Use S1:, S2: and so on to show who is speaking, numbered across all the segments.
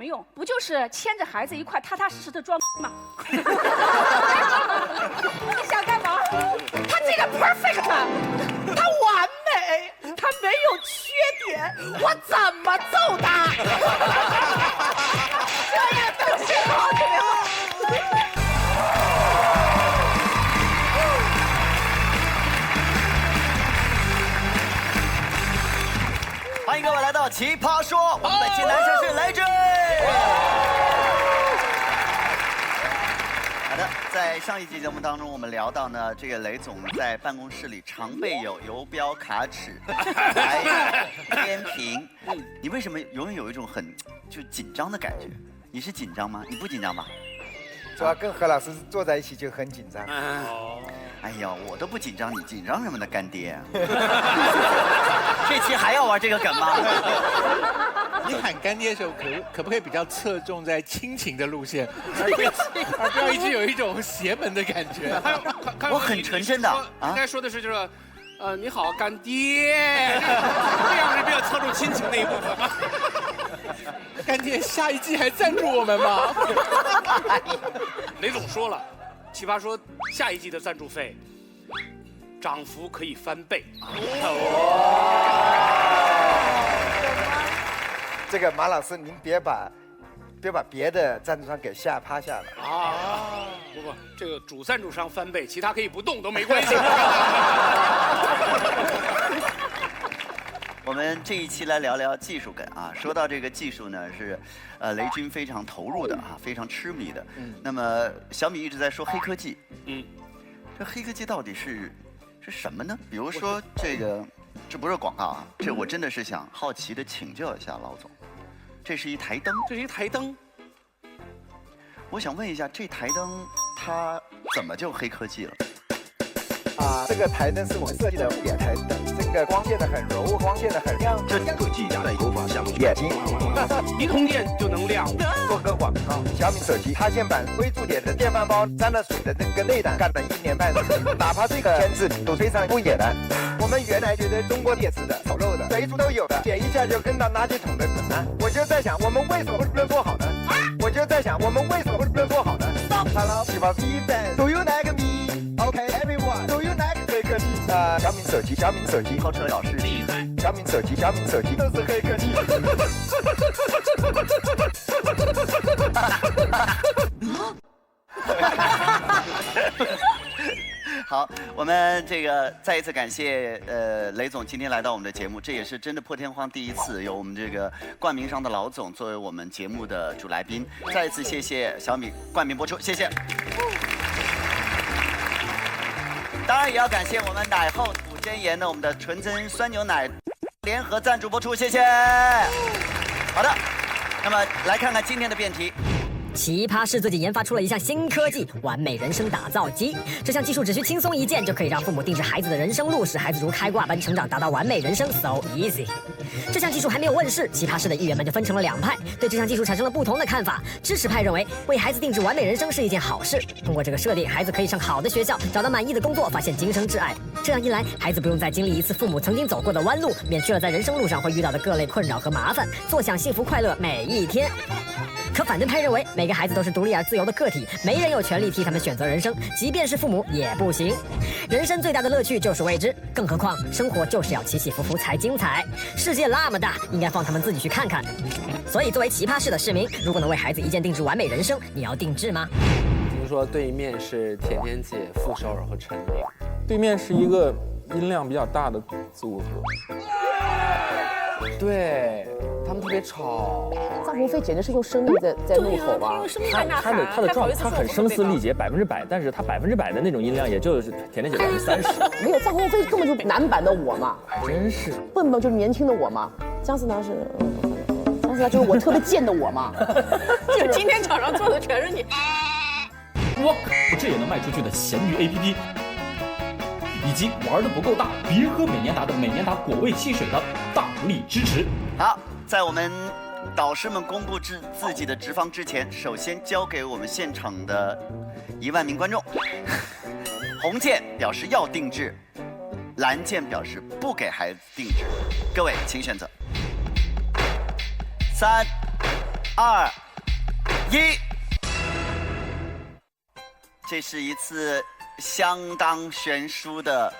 S1: 没用，不就是牵着孩子一块踏踏实实的装吗？你想干嘛？他这个 perfect， 他完美，他没有缺点，我怎么揍他？这样更是好的了。
S2: 欢迎各位来到《奇葩说》，我们本期男生是雷军。好的，在上一期节目当中，我们聊到呢，这个雷总在办公室里常备有游标、卡尺、还有天平。你为什么永远有一种很就紧张的感觉？你是紧张吗？你不紧张吗？
S3: 主要跟何老师坐在一起就很紧张。
S2: 哎呀，我都不紧张，你紧张什么呢，干爹啊？这期还要玩这个梗吗？
S4: 你喊干爹的时候，可不可以比较侧重在亲情的路线，而不要一直有一种邪门的感觉？
S2: 我很纯真的
S5: 应该说的是就是，你好，干爹，这样是比较侧重亲情那一部分吗？
S4: 干爹，下一季还赞助我们吗？
S5: 雷总说了，奇葩说下一季的赞助费涨幅可以翻倍。
S3: 这个马老师，您别把别的赞助商给吓趴下了
S5: 啊！不，这个主赞助商翻倍，其他可以不动都没关系。
S2: 我们这一期来聊聊技术梗啊。说到这个技术呢，是雷军非常投入的啊，非常痴迷的。那么小米一直在说黑科技，这黑科技到底是什么呢？比如说这不是广告啊，这我真的是想好奇的请教一下老总，这是一台灯，
S5: 这是一台灯。
S2: 我想问一下，这台灯它怎么就黑科技了？
S3: 这个台灯是我们设计的点台灯，这个光线的很柔，光线的很亮。
S6: 这科技在头发下
S3: 眼睛，
S5: 一通电就能亮。
S3: 做个广告，小米手机插线板微铸点的电饭煲，沾了水的那个内胆，干了1年半，哪怕这个签字都非常不野的。我们原来觉得中国电子的丑陋的，随处都有的，点一下就跟到垃圾桶的梗啊！我就在想，我们为什么不能做好呢？我就在想，我们为什么不能做好呢 ？Hello， 奇葩 Do you like me? OK, everyone. Do you like 黑科技？小米手机，小米手机，
S2: 超车老师
S5: 厉害。
S3: 小米手机，小米手机都是黑科技。
S2: 好，我们这个再一次感谢雷总今天来到我们的节目，这也是真的破天荒第一次有我们这个冠名商的老总作为我们节目的主来宾，再一次谢谢小米冠名播出，谢谢。当然也要感谢我们奶后土真言的我们的纯增酸牛奶联合赞助播出，谢谢。好的，那么来看看今天的辩题。
S7: 奇葩室最近研发出了一项新科技——完美人生打造机。这项技术只需轻松一键，就可以让父母定制孩子的人生路，使孩子如开挂般成长，达到完美人生 ，so easy。这项技术还没有问世，奇葩室的议员们就分成了2派，对这项技术产生了不同的看法。支持派认为，为孩子定制完美人生是一件好事，通过这个设定，孩子可以上好的学校，找到满意的工作，发现今生挚爱。这样一来，孩子不用再经历一次父母曾经走过的弯路，免去了在人生路上会遇到的各类困扰和麻烦，坐享幸福快乐每一天。可反对派认为，每个孩子都是独立而自由的个体，没人有权利替他们选择人生，即便是父母也不行。人生最大的乐趣就是未知，更何况生活就是要起起伏伏才精彩。世界那么大，应该放他们自己去看看。所以，作为奇葩室的市民，如果能为孩子一键定制完美人生，你要定制吗？
S8: 听说对面是甜甜姐、傅首尔和陈琳，对面是一个音量比较大的组合。对他们特别吵，
S9: 臧鸿飞简直是用生命在怒吼吧？
S10: 他的状态，他很声嘶力竭100%，但是他100%的那种音量，也就是甜甜姐30%。
S9: 没有，臧鸿飞根本就男版的我嘛，
S10: 真是
S9: 笨笨就是年轻的我嘛。姜思达是，姜思达就是我特别贱的我嘛。
S1: 就今天场上坐的全是你。
S10: 哇，这也能卖出去的咸鱼 APP。以及玩的不够大，别喝美年达的美年达果味汽水的大力支持。
S2: 好，在我们导师们公布自己的职方之前，首先交给我们现场的1万名观众。红键表示要定制，蓝键表示不给孩子定制。各位请选择。3、2、1，这是一次相当悬殊的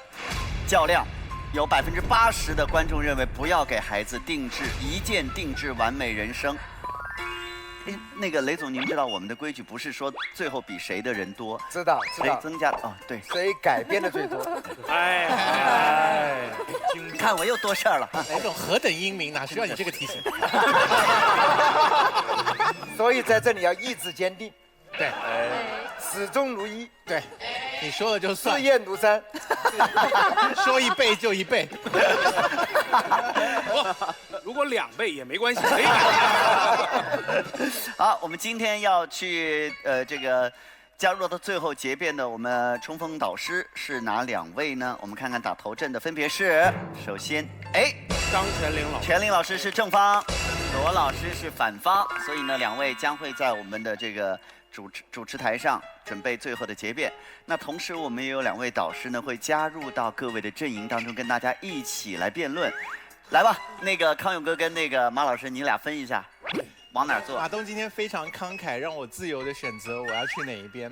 S2: 较量，有80%的观众认为不要给孩子定制一键定制完美人生。哎，那个雷总，您知道我们的规矩不是说最后比谁的人多，
S3: 知道。
S2: 增加哦，对，
S3: 谁改编的最多？
S2: 你看我又多事儿了。
S4: 雷总何等英明，哪需要你这个提醒？
S3: 所以在这里要意志坚定，
S4: 对，
S3: 始终如一。
S4: 对，你说了就算。
S3: 日夜如山，
S4: 说1倍就1倍。
S5: 如果2倍也没关系，可以改。
S2: 好，我们今天要去这个加入到最后结辩的我们冲锋导师是哪2位呢？我们看看打头阵的分别是，首先
S5: 张泉灵老师，
S2: 泉灵老师是正方，罗老师是反方，所以呢2位将会在我们的这个主持台上准备最后的结辩。那同时我们也有2位导师呢会加入到各位的阵营当中，跟大家一起来辩论。来吧，那个康永哥跟那个马老师，你俩分一下，往哪儿坐？
S4: 马东今天非常慷慨，让我自由的选择我要去哪一边，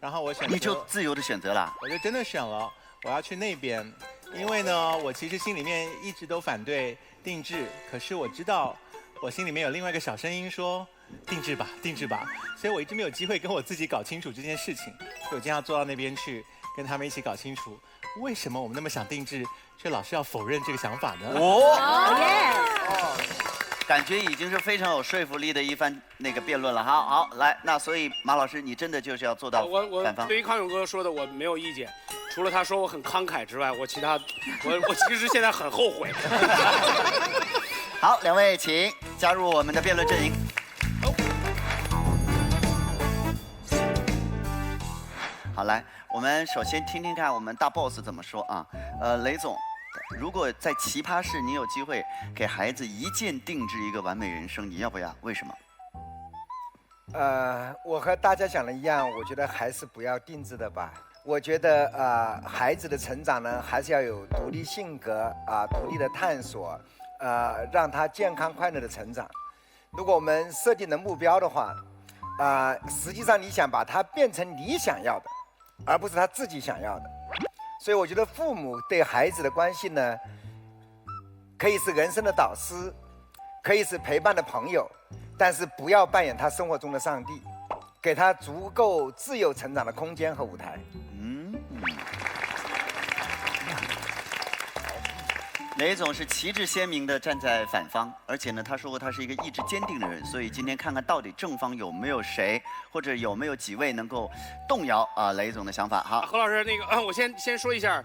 S4: 然后我选择，
S2: 你就自由的选择了？
S4: 我就真的选了，我要去那边，因为呢，我其实心里面一直都反对定制，可是我知道，我心里面有另外一个小声音说，定制吧，定制吧，所以我一直没有机会跟我自己搞清楚这件事情，所以我今天要坐到那边去，跟他们一起搞清楚，为什么我们那么想定制，却老是要否认这个想法呢？
S2: 感觉已经是非常有说服力的一番那个辩论了。好，来，那所以马老师，你真的就是要做到反方。
S5: 我对于康永哥说的我没有意见，除了他说我很慷慨之外，我其实现在很后悔。
S2: 好，2位请加入我们的辩论阵营。好，来，我们首先听听看我们大 boss 怎么说啊。雷总，如果在奇葩室你有机会给孩子一键定制一个完美人生，你要不要？为什么？
S3: 我和大家想的一样，我觉得还是不要定制的吧。我觉得孩子的成长呢，还是要有独立性格独立的探索，让他健康快乐的成长。如果我们设定的目标的话，实际上你想把它变成你想要的，而不是他自己想要的。所以我觉得父母对孩子的关系呢，可以是人生的导师，可以是陪伴的朋友，但是不要扮演他生活中的上帝，给他足够自由成长的空间和舞台。
S2: 雷总是旗帜鲜明地站在反方，而且呢，他说过他是一个意志坚定的人，所以今天看看到底正方有没有谁，或者有没有几位能够动摇雷总的想法。好，
S5: 何老师，那个我先说一下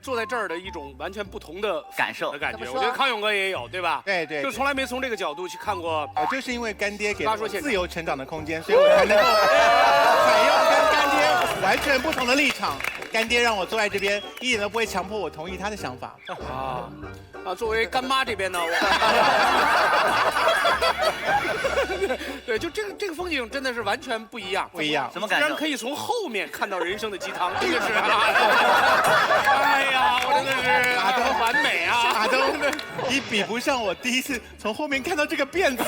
S5: 坐在这儿的一种完全不同的感受的感觉，我觉得康永哥也有，对吧？
S4: 对，
S5: 就从来没从这个角度去看过。
S4: 我就是因为干爹给了我自由成长的空间，所以我才能够采用跟干爹完全不同的立场。干爹让我坐在这边，一点都不会强迫我同意他的想法。
S5: 作为干妈这边呢，对，就这个风景真的是完全不一样，
S4: 不一样。
S2: 什么感觉？
S5: 居然可以从后面看到人生的鸡汤，真的是，哎呀，我真的是多完美啊！
S4: 马东，你比不上我第一次从后面看到这个辫子。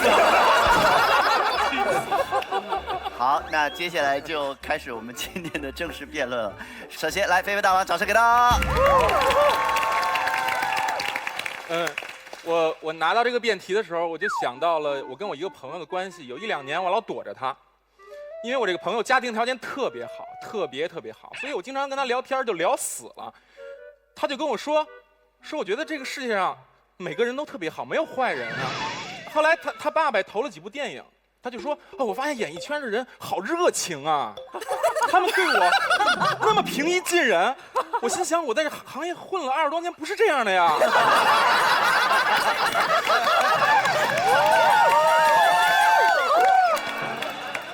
S2: 好，那接下来就开始我们今天的正式辩论了。首先来，菲菲大王，掌声给他。
S8: 我拿到这个辩题的时候，我就想到了我跟我一个朋友的关系，有1、2年我老躲着他，因为我这个朋友家庭条件特别好，特别好，所以我经常跟他聊天就聊死了。他就跟我说我觉得这个世界上每个人都特别好，没有坏人啊。后来他爸爸投了几部电影，他就说我发现演艺圈的人好热情啊，他们对我那么平易近人。我心想，我在这行业混了20多年，不是这样的呀。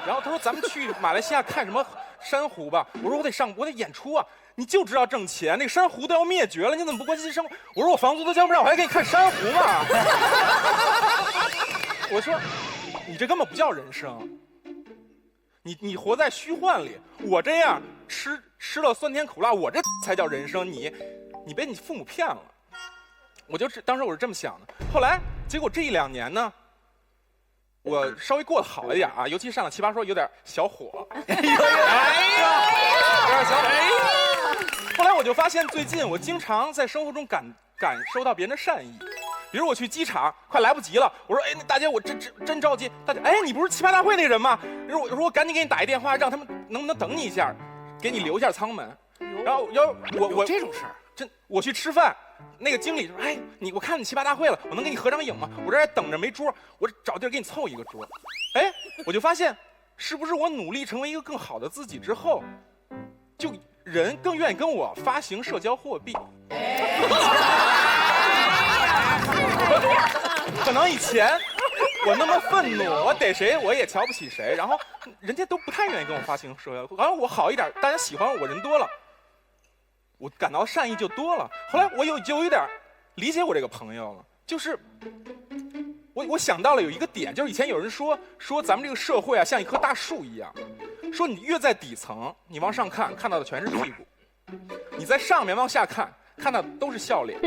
S8: 然后他说咱们去马来西亚看什么珊瑚吧。我说我得演出啊，你就知道挣钱，那个珊瑚都要灭绝了，你怎么不关心生活？我说我房租都交不上，我还给你看珊瑚吗？我说你这根本不叫人生，你活在虚幻里。我这样吃了酸甜苦辣，我这才叫人生。你被你父母骗了。当时我是这么想的。后来结果这1、2年呢，我稍微过得好一点啊，尤其上了奇葩说有点小火，有点小火。后来我就发现，最近我经常在生活中感受到别人的善意。比如我去机场，快来不及了，我说：“哎，那大姐，我真着急。”大姐，哎，你不是奇葩大会那个人吗？我说我赶紧给你打一电话，让他们能不能等你一下，给你留一下舱门。然后我
S5: 这种事儿，
S8: 我去吃饭，那个经理说：“哎，我看你奇葩大会了，我能给你合张影吗？我这还等着没桌，我找地儿给你凑一个桌。”哎，我就发现，是不是我努力成为一个更好的自己之后，就人更愿意跟我发行社交货币？可能以前我那么愤怒，我逮谁我也瞧不起谁，然后人家都不太愿意跟我发行社交。然后我好一点，大家喜欢我人多了，我感到善意就多了。后来我就有点理解我这个朋友了，就是我想到了有一个点，就是以前有人说咱们这个社会啊像一棵大树一样，说你越在底层，你往上看到的全是屁股；你在上面往下看到都是笑脸。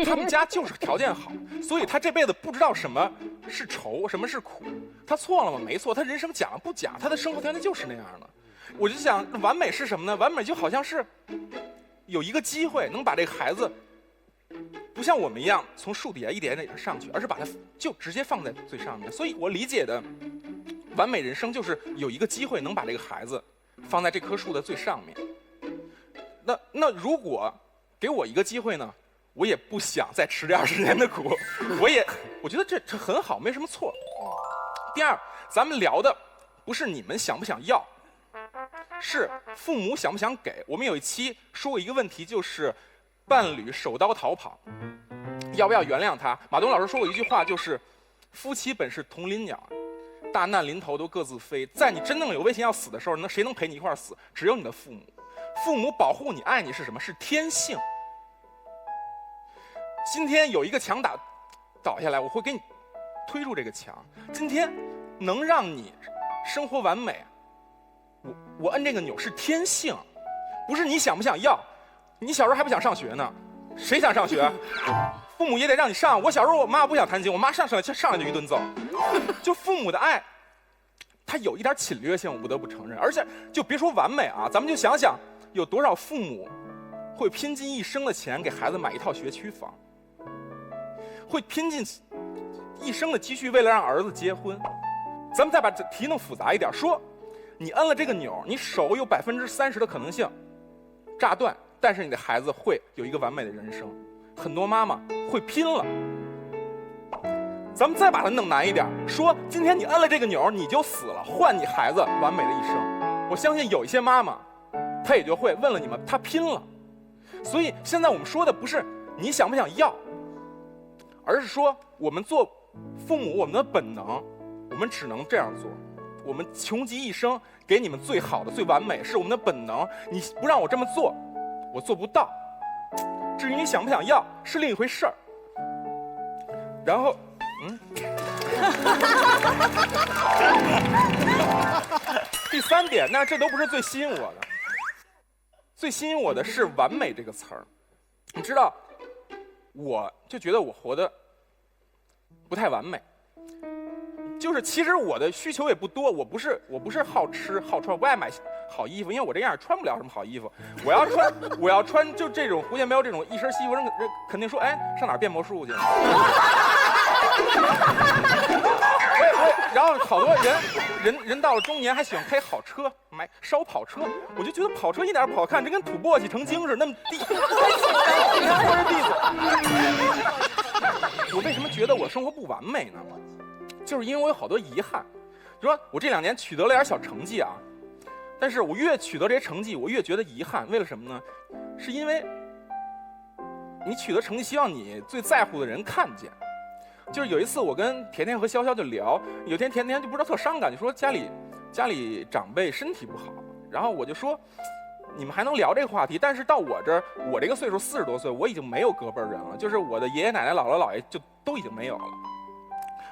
S8: 他们家就是条件好，所以他这辈子不知道什么是愁，什么是苦。他错了吗？没错。他人生假了不假，他的生活条件就是那样的。我就想，完美是什么呢？完美就好像是有一个机会能把这个孩子，不像我们一样从树底下一点点上去，而是把它就直接放在最上面。所以我理解的完美人生就是有一个机会能把这个孩子放在这棵树的最上面。那如果给我一个机会呢，我也不想再吃这20年的苦，我觉得这很好，没什么错。第二，咱们聊的不是你们想不想要，是父母想不想给。我们有一期说过一个问题，就是伴侣手刀逃跑，要不要原谅他？马东老师说过一句话，就是夫妻本是同林鸟，大难临头都各自飞。在你真正有危险要死的时候，谁能陪你一块死？只有你的父母。父母保护你、爱你是什么？是天性。今天有一个墙倒下来，我会给你推出这个墙。今天能让你生活完美，我摁这个钮是天性，不是你想不想要。你小时候还不想上学呢，谁想上学？父母也得让你上。我小时候我妈不想弹琴，我妈上来就一顿揍。就父母的爱，他有一点侵略性，我不得不承认。而且就别说完美啊，咱们就想想。有多少父母会拼尽一生的钱给孩子买一套学区房，会拼尽一生的积蓄为了让儿子结婚？咱们再把这题弄复杂一点，说你摁了这个钮，你手有30%的可能性炸断，但是你的孩子会有一个完美的人生。很多妈妈会拼了。咱们再把它弄难一点，说今天你摁了这个钮，你就死了，换你孩子完美的一生。我相信有一些妈妈他也就会问了你们，他拼了。所以现在我们说的不是你想不想要，而是说我们做父母，我们的本能，我们只能这样做。我们穷极一生给你们最好的、最完美，是我们的本能。你不让我这么做，我做不到。至于你想不想要，是另一回事儿。然后，第三点，那这都不是最吸引我的。最吸引我的是完美这个词儿。你知道，我就觉得我活得不太完美。就是其实我的需求也不多，我不是好吃好穿，不爱买好衣服，因为我这样穿不了什么好衣服。我要穿就这种狐狸喵这种一身西服，人肯定说，哎，上哪儿变魔术去？然后好多人到了中年还喜欢开好车，买烧跑车，我就觉得跑车一点不好看，这跟土簸箕成精似的，那么低。我为什么觉得我生活不完美呢？就是因为我有好多遗憾。就说我这2年取得了点小成绩啊，但是我越取得这些成绩，我越觉得遗憾。为了什么呢？是因为你取得成绩，希望你最在乎的人看见。就是有一次我跟甜甜和潇潇就聊，有天甜甜就不知道特伤感，就说家里长辈身体不好，然后我就说你们还能聊这个话题，但是到我这儿，我这个岁数40多岁，我已经没有隔辈人了，就是我的爷爷奶奶姥姥姥爷就都已经没有了。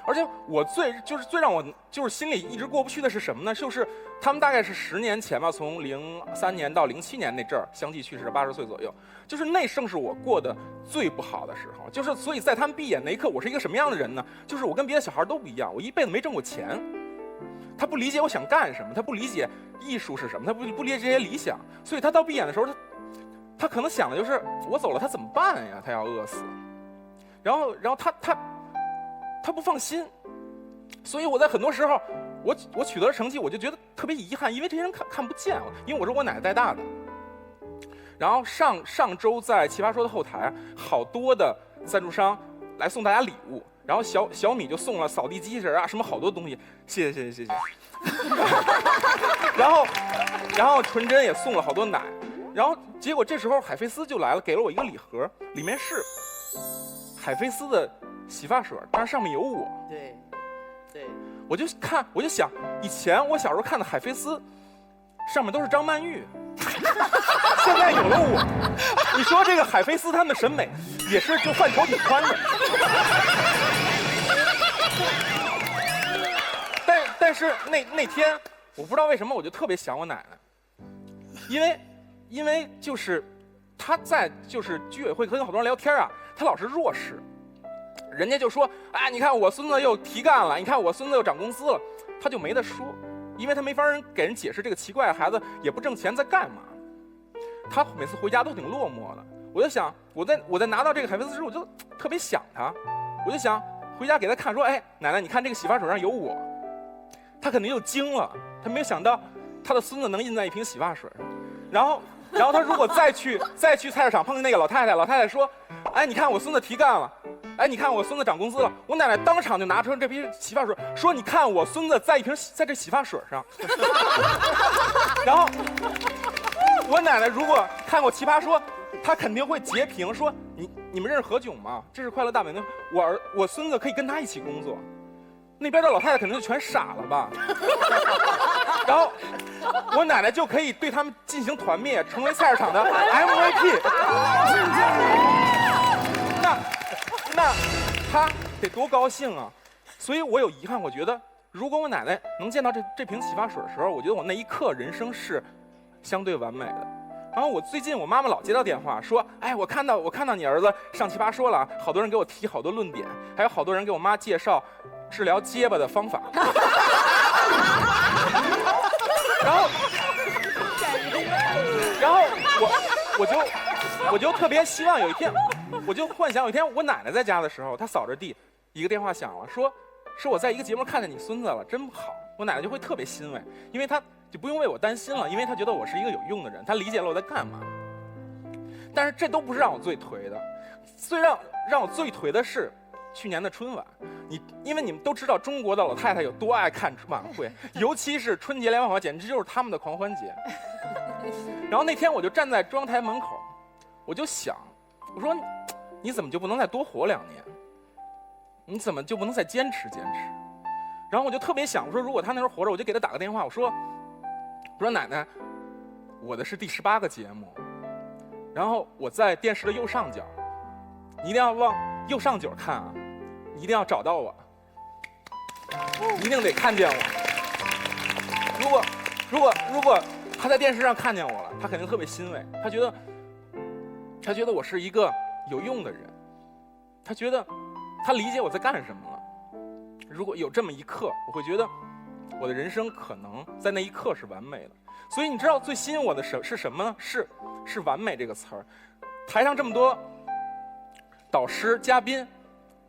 S8: 而且我最让我心里一直过不去的是什么呢？就是他们大概是10年前吧，从03年到07年那阵儿相继去世，80岁左右，就是那正是我过得最不好的时候。就是所以在他们闭眼那一刻，我是一个什么样的人呢？就是我跟别的小孩都不一样，我一辈子没挣过钱。他不理解我想干什么，他不理解艺术是什么，他不理解这些理想，所以他到闭眼的时候，他可能想的就是我走了他怎么办呀？他要饿死，然后他不放心，所以我在很多时候，我取得了成绩，我就觉得特别遗憾，因为这些人看不见我，因为我是我奶奶带大的。然后上周在奇葩说的后台，好多的赞助商来送大家礼物，然后小米就送了扫地机器人啊，什么好多东西，谢谢。然后纯真也送了好多奶，然后结果这时候海飞丝就来了，给了我一个礼盒，里面是海飞丝的洗发水，但是上面有我。
S1: 对，
S8: 我就想，以前我小时候看的海飞丝，上面都是张曼玉，现在有了我，你说这个海飞丝他们的审美也是就范畴挺宽的。但是那天我不知道为什么我就特别想我奶奶，因为就是她在就是居委会跟好多人聊天啊，她老是弱势。人家就说，哎，你看我孙子又提干了，你看我孙子又涨工资了，他就没得说，因为他没法给人解释这个奇怪的孩子也不挣钱在干嘛。他每次回家都挺落寞的。我就想，我在拿到这个海飞丝之后，我就特别想他，我就想回家给他看，说，哎，奶奶，你看这个洗发水上有我。他肯定就惊了，他没有想到他的孙子能印在一瓶洗发水上。然后他如果再去菜市场碰见那个老太太说，哎，你看我孙子提干了，哎，你看我孙子涨工资了，我奶奶当场就拿出这瓶洗发水，说你看我孙子在这洗发水上。然后我奶奶如果看过《奇葩说》，她肯定会截屏说，你们认识何炅吗？这是快乐大本营，我孙子可以跟他一起工作。那边的老太太肯定就全傻了吧。然后我奶奶就可以对他们进行团灭，成为菜市场的 MVP。那他得多高兴啊！所以我有遗憾，我觉得如果我奶奶能见到这瓶洗发水的时候，我觉得我那一刻人生是相对完美的。然后最近我妈妈老接到电话说，哎，我看到你儿子上奇葩说了，好多人给我提好多论点，还有好多人给我妈介绍治疗结巴的方法。然后我就特别希望有一天，我就幻想有一天我奶奶在家的时候，她扫着地，一个电话响了，说我在一个节目看见你孙子了，真好。我奶奶就会特别欣慰，因为她就不用为我担心了，因为她觉得我是一个有用的人，她理解了我在干嘛。但是这都不是让我最颓的，最让我最颓的是去年的春晚。因为你们都知道中国的老太太有多爱看晚会，尤其是春节联欢晚会，简直就是他们的狂欢节。然后那天我就站在中央台门口，我就想，我说你怎么就不能再多活2年？你怎么就不能再坚持？然后我就特别想，我说如果他那时候活着，我就给他打个电话，我说奶奶，我的是第18个节目，然后我在电视的右上角，你一定要往右上角看啊，你一定要找到我，一定得看见我。如果他在电视上看见我了，他肯定特别欣慰，他觉得我是一个有用的人，他觉得他理解我在干什么了。如果有这么一刻，我会觉得我的人生可能在那一刻是完美的。所以你知道最吸引我的是什么呢？是完美这个词儿。台上这么多导师嘉宾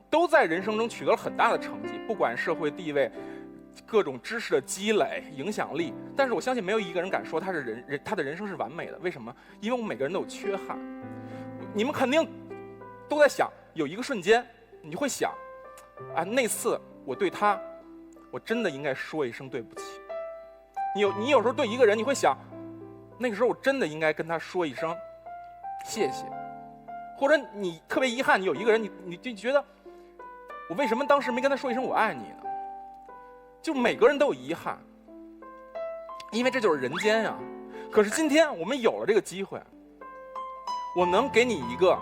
S8: 都在人生中取得了很大的成绩，不管社会地位、各种知识的积累、影响力，但是我相信没有一个人敢说他的人生是完美的。为什么？因为我们每个人都有缺憾。你们肯定都在想，有一个瞬间你会想，啊，那次我对他，我真的应该说一声对不起。你有时候对一个人，你会想，那个时候我真的应该跟他说一声谢谢，或者你特别遗憾，你有一个人，你就觉得我为什么当时没跟他说一声我爱你呢？就每个人都有遗憾，因为这就是人间呀。可是今天我们有了这个机会，我能给你一个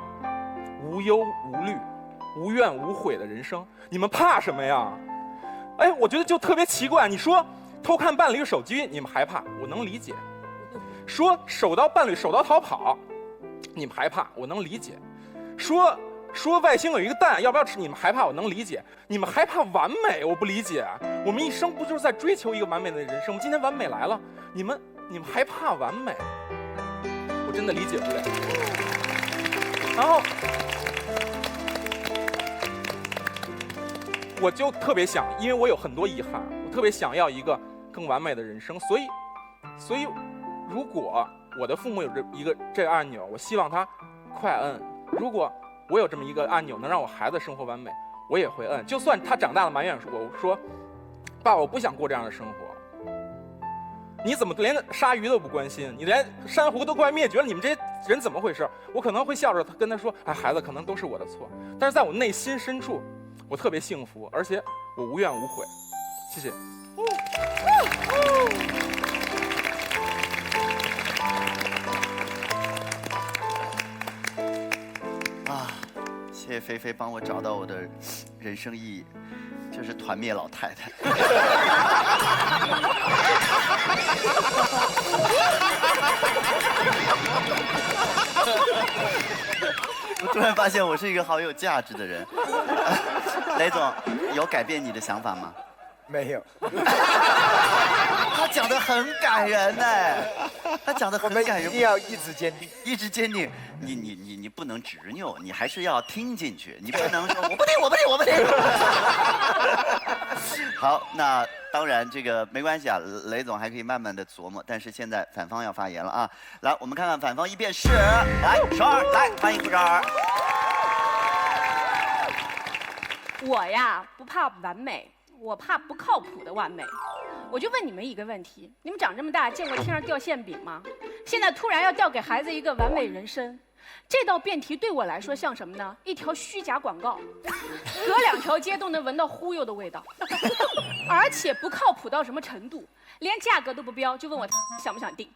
S8: 无忧无虑、无怨无悔的人生，你们怕什么呀？哎，我觉得就特别奇怪。你说偷看伴侣手机，你们害怕，我能理解；说伴侣手刀逃跑，你们害怕，我能理解；说外星有一个蛋，要不要吃？你们害怕，我能理解。你们害怕完美，我不理解。我们一生不就是在追求一个完美的人生吗？今天完美来了，你们害怕完美，我真的理解不了。然后我就特别想，因为我有很多遗憾，我特别想要一个更完美的人生，所以如果我的父母有这个按钮，我希望他快摁。如果我有这么一个按钮，能让我孩子生活完美，我也会摁。就算他长大了埋怨我说，爸，我不想过这样的生活。你怎么连鲨鱼都不关心？你连珊瑚都快灭绝了，你们这些人怎么回事？我可能会笑着跟他说，哎，孩子，可能都是我的错。但是在我内心深处，我特别幸福，而且我无怨无悔。谢谢。
S2: 谢谢菲菲帮我找到我的人生意义，就是团灭老太太。我突然发现我是一个好有价值的人。雷总，有改变你的想法吗？
S3: 没有。
S2: 他讲得很感人呢，他讲得很感人。
S3: 一定要一直坚定，
S2: 一直坚定。你不能执拗，你还是要听进去，你不能说我不听。好，那当然这个没关系啊，雷总还可以慢慢的琢磨。但是现在反方要发言了啊，来，我们看看反方一辩是，来双儿，来欢迎鼓掌。
S11: 我呀不怕完美，我怕不靠谱的完美。我就问你们一个问题：你们长这么大见过天上掉馅饼吗？现在突然要掉给孩子一个完美人生，这道辩题对我来说像什么呢？一条虚假广告，隔2条街都能闻到忽悠的味道，而且不靠谱到什么程度，连价格都不标，就问我想不想订。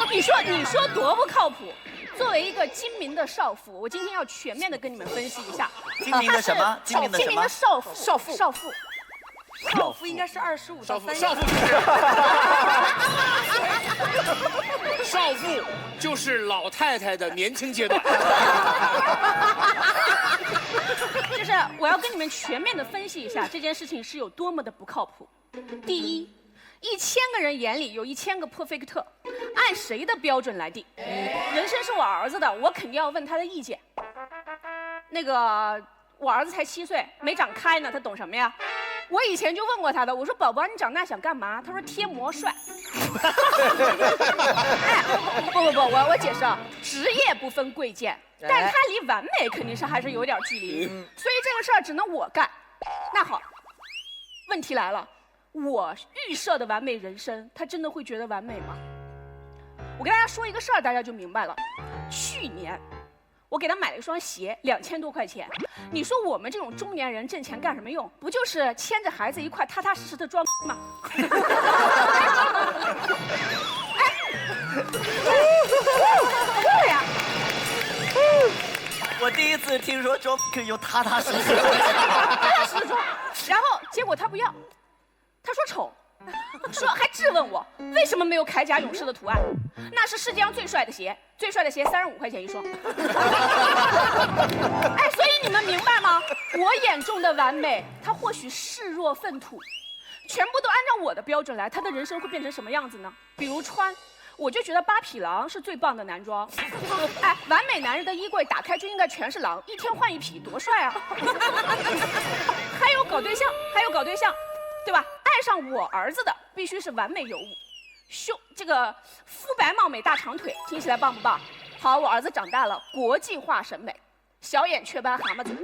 S11: 你说多不靠谱？作为一个精明的少妇，我今天要全面的跟你们分析一下。
S2: 精明的什么？
S11: 精明的少妇。
S1: 少妇应该是25到30。
S5: 少妇就是老太太的年轻阶段。
S11: 就是我要跟你们全面的分析一下这件事情是有多么的不靠谱。第一，1000个人眼里有1000个 perfect， 按谁的标准来定？人生是我儿子的，我肯定要问他的意见。那个，我儿子才7岁，没长开呢，他懂什么呀？我以前就问过他的，我说宝宝，你长大想干嘛？他说贴膜帅。哎，不，我解释啊，职业不分贵贱，但他离完美肯定是还是有点距离，所以这个事儿只能我干。那好，问题来了，我预设的完美人生，他真的会觉得完美吗？我跟大家说一个事儿，大家就明白了。去年我给他买了一双鞋，2000多块钱。你说我们这种中年人挣钱干什么用？不就是牵着孩子一块踏踏实实的装吗？哎，对呀。
S2: 我第一次听说装可以用踏踏实实
S11: 装，然后结果他不要，他说丑。还质问我为什么没有铠甲勇士的图案？那是世界上最帅的鞋，35块钱一双。哎，所以你们明白吗？我眼中的完美，他或许视若粪土，全部都按照我的标准来，他的人生会变成什么样子呢？比如穿，我就觉得八匹狼是最棒的男装。哎，完美男人的衣柜打开就应该全是狼，一天换一匹，多帅啊！还有搞对象，对吧？爱上我儿子的必须是完美尤物，这个肤白貌美大长腿，听起来棒不棒？好，我儿子长大了，国际化审美，小眼雀斑蛤蟆嘴。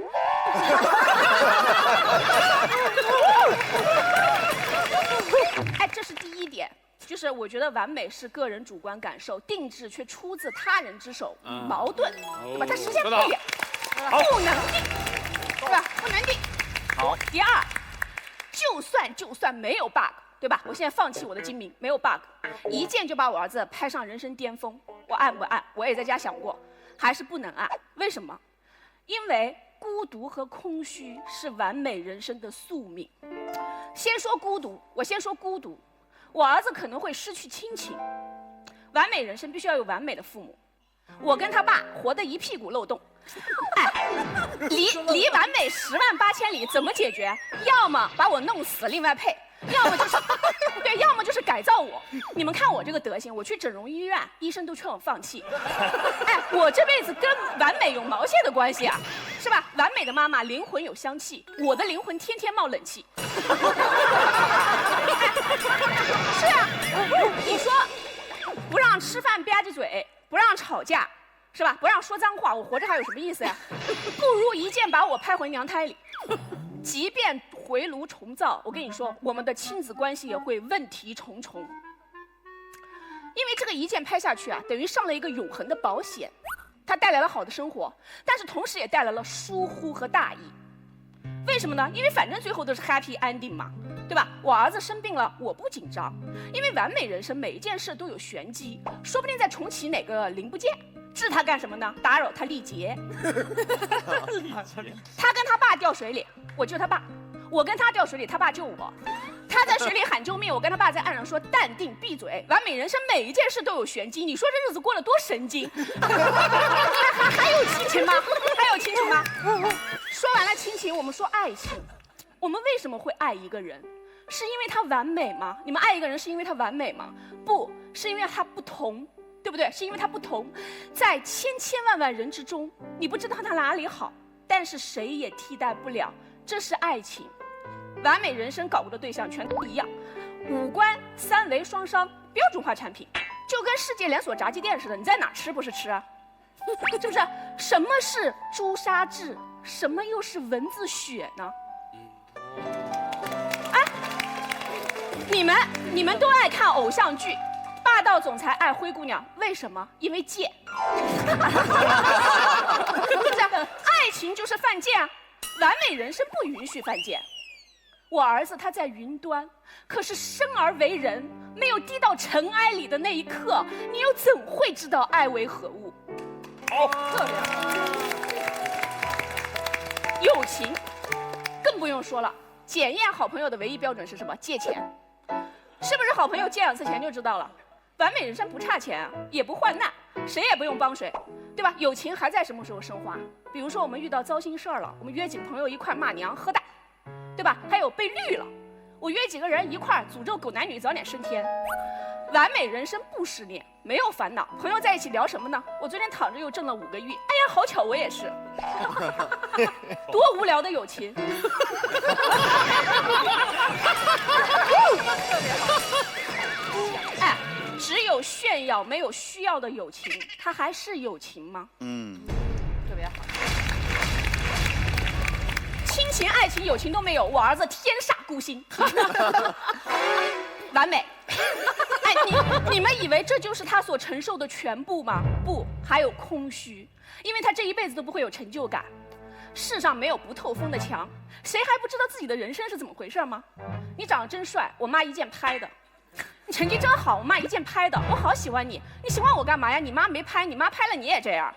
S11: 哎，这是第一点，就是我觉得完美是个人主观感受，定制却出自他人之手，矛盾，对吧？它实现不了，不能定，对吧？不能定。好，第二。就算没有 bug， 对吧？我现在放弃我的精明，没有 bug， 一键就把我儿子拍上人生巅峰，我按不按？我也在家想过，还是不能爱？为什么？因为孤独和空虚是完美人生的宿命。先说孤独，我先说孤独。我儿子可能会失去亲情，完美人生必须要有完美的父母。我跟他爸活得一屁股漏洞，哎，离完美108000里，怎么解决？要么把我弄死，另外配。要么就是对，要么就是改造我。你们看我这个德行，我去整容医院，医生都劝我放弃。哎，我这辈子跟完美有毛线的关系啊，是吧？完美的妈妈灵魂有香气，我的灵魂天天冒冷气。是啊，你说不让吃饭吧唧嘴，不让吵架，是吧？不让说脏话，我活着还有什么意思呀？不如一剑把我拍回娘胎里。即便回炉重造，我跟你说，我们的亲子关系也会问题重重。因为这个一剑拍下去啊，等于上了一个永恒的保险，它带来了好的生活，但是同时也带来了疏忽和大意。为什么呢？因为反正最后都是 happy ending 嘛，对吧？我儿子生病了，我不紧张，因为完美人生每一件事都有玄机，说不定再重启哪个零部件。治他干什么呢？打扰他历劫。他跟他爸掉水里，我救他爸；我跟他掉水里，他爸救我。他在水里喊救命，我跟他爸在岸上说淡定闭嘴。完美人生每一件事都有玄机，你说这日子过得多神经？还有亲情吗？还有亲情吗？说完了亲情，我们说爱情。我们为什么会爱一个人？是因为他完美吗？你们爱一个人是因为他完美吗？不是，因为他不同。对不对？是因为他不同，在千千万万人之中，你不知道他哪里好，但是谁也替代不了，这是爱情。完美人生搞过的对象全都一样，五官3维双商，标准化产品，就跟世界连锁炸鸡店似的，你在哪吃不是吃啊？是不是？什么是朱砂痣？什么又是蚊子血呢？哎，你们都爱看偶像剧。霸道总裁爱灰姑娘，为什么？因为贱。是不是？爱情就是犯贱啊！完美人生不允许犯贱。我儿子他在云端，可是生而为人，没有低到尘埃里的那一刻，你又怎会知道爱为何物？好，特别好。友情更不用说了，检验好朋友的唯一标准是什么？借钱。是不是好朋友借2次钱就知道了？完美人生不差钱啊，也不患难，谁也不用帮谁，对吧？友情还在什么时候升华？比如说我们遇到糟心事儿了，我们约几个朋友一块骂娘喝大，对吧？还有被绿了，我约几个人一块诅咒狗男女早点升天。完美人生不失恋，没有烦恼，朋友在一起聊什么呢？我昨天躺着又挣了5个亿，哎呀，好巧我也是，多无聊的友情。哎，只有炫耀没有需要的友情，它还是友情吗？特别好。亲情、爱情、友情都没有，我儿子天煞孤星，完美。哎，你们以为这就是他所承受的全部吗？不，还有空虚，因为他这一辈子都不会有成就感。世上没有不透风的墙，谁还不知道自己的人生是怎么回事吗？你长得真帅，我妈一键拍的；你成绩真好，我妈一键拍的。我好喜欢你，你喜欢我干嘛呀？你妈没拍，你妈拍了你也这样。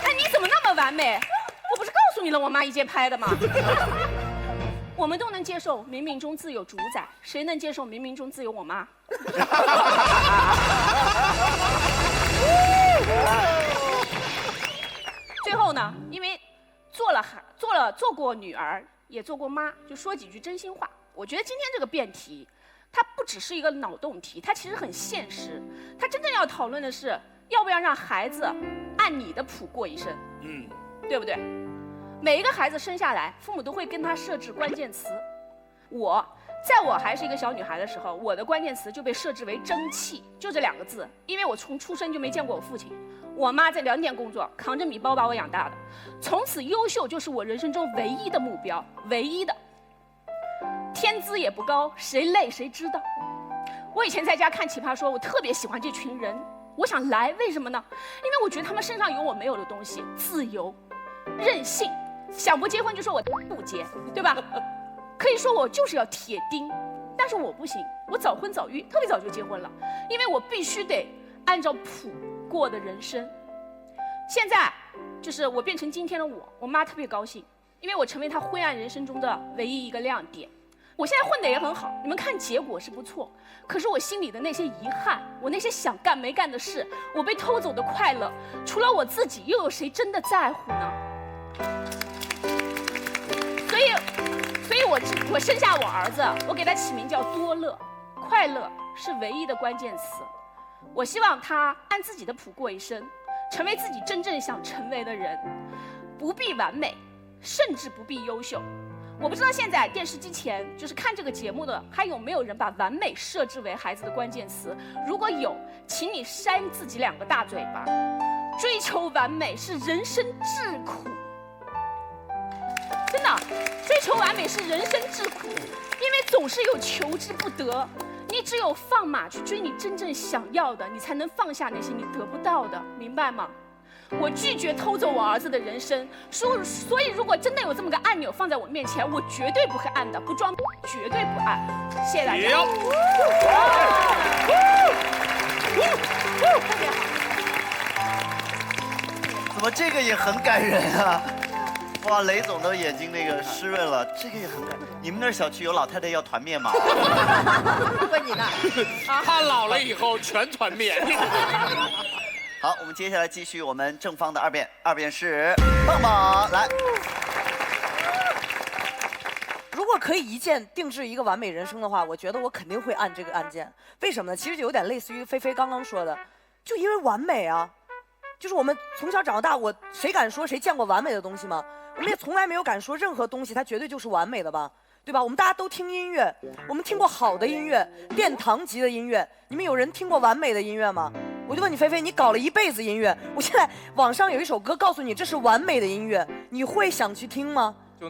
S11: 哎，你怎么那么完美？我不是告诉你了，我妈一键拍的吗？我们都能接受冥冥中自有主宰，谁能接受冥冥中自有我妈？最后呢，因为做过女儿，也做过妈，就说几句真心话。我觉得今天这个辩题，它不只是一个脑洞题，它其实很现实。它真正要讨论的是，要不要让孩子按你的谱过一生？对不对？每一个孩子生下来，父母都会跟他设置关键词。在我还是一个小女孩的时候，我的关键词就被设置为争气，就这2个字。因为我从出生就没见过我父亲，我妈在粮店工作，扛着米包把我养大的。从此，优秀就是我人生中唯一的目标，唯一的。天资也不高，谁累谁知道。我以前在家看《奇葩说》，我特别喜欢这群人，我想来，为什么呢？因为我觉得他们身上有我没有的东西，自由、任性。想不结婚就说我不结，对吧？可以说我就是要铁钉，但是我不行，我早婚早育，特别早就结婚了，因为我必须得按照谱过的人生。现在就是我变成今天的我妈特别高兴，因为我成为她灰暗人生中的唯一一个亮点。我现在混得也很好，你们看结果是不错，可是我心里的那些遗憾，我那些想干没干的事，我被偷走的快乐，除了我自己，又有谁真的在乎呢？所以我生下我儿子，我给他起名叫多乐，快乐是唯一的关键词。我希望他按自己的谱过一生，成为自己真正想成为的人，不必完美，甚至不必优秀。我不知道现在电视机前就是看这个节目的，还有没有人把完美设置为孩子的关键词？如果有，请你扇自己2个大嘴巴。追求完美是人生至苦，真的，追求完美是人生至苦，因为总是有求之不得。你只有放马去追你真正想要的，你才能放下那些你得不到的，明白吗？我拒绝偷走我儿子的人生，所以如果真的有这么个按钮放在我面前，我绝对不会按的，不装，绝对不按。谢谢大家。特别好。
S2: 怎么这个也很感人啊？哇，雷总的眼睛那个湿润了，这个也很感人。你们那儿小区有老太太要团面吗？
S1: 问你呢？
S5: 他老了以后全团面。
S2: 好，我们接下来继续我们正方的2辩，2辩是棒棒来。
S1: 如果可以一键定制一个完美人生的话，我觉得我肯定会按这个按键。为什么呢？其实就有点类似于菲菲刚刚说的，就因为完美啊，就是我们从小长到大，谁敢说谁见过完美的东西吗？我们也从来没有敢说任何东西它绝对就是完美的吧，对吧？我们大家都听音乐，我们听过好的音乐，殿堂级的音乐，你们有人听过完美的音乐吗？我就问你，菲菲，你搞了一辈子音乐，我现在网上有一首歌告诉你这是完美的音乐，你会想去听吗？
S8: 就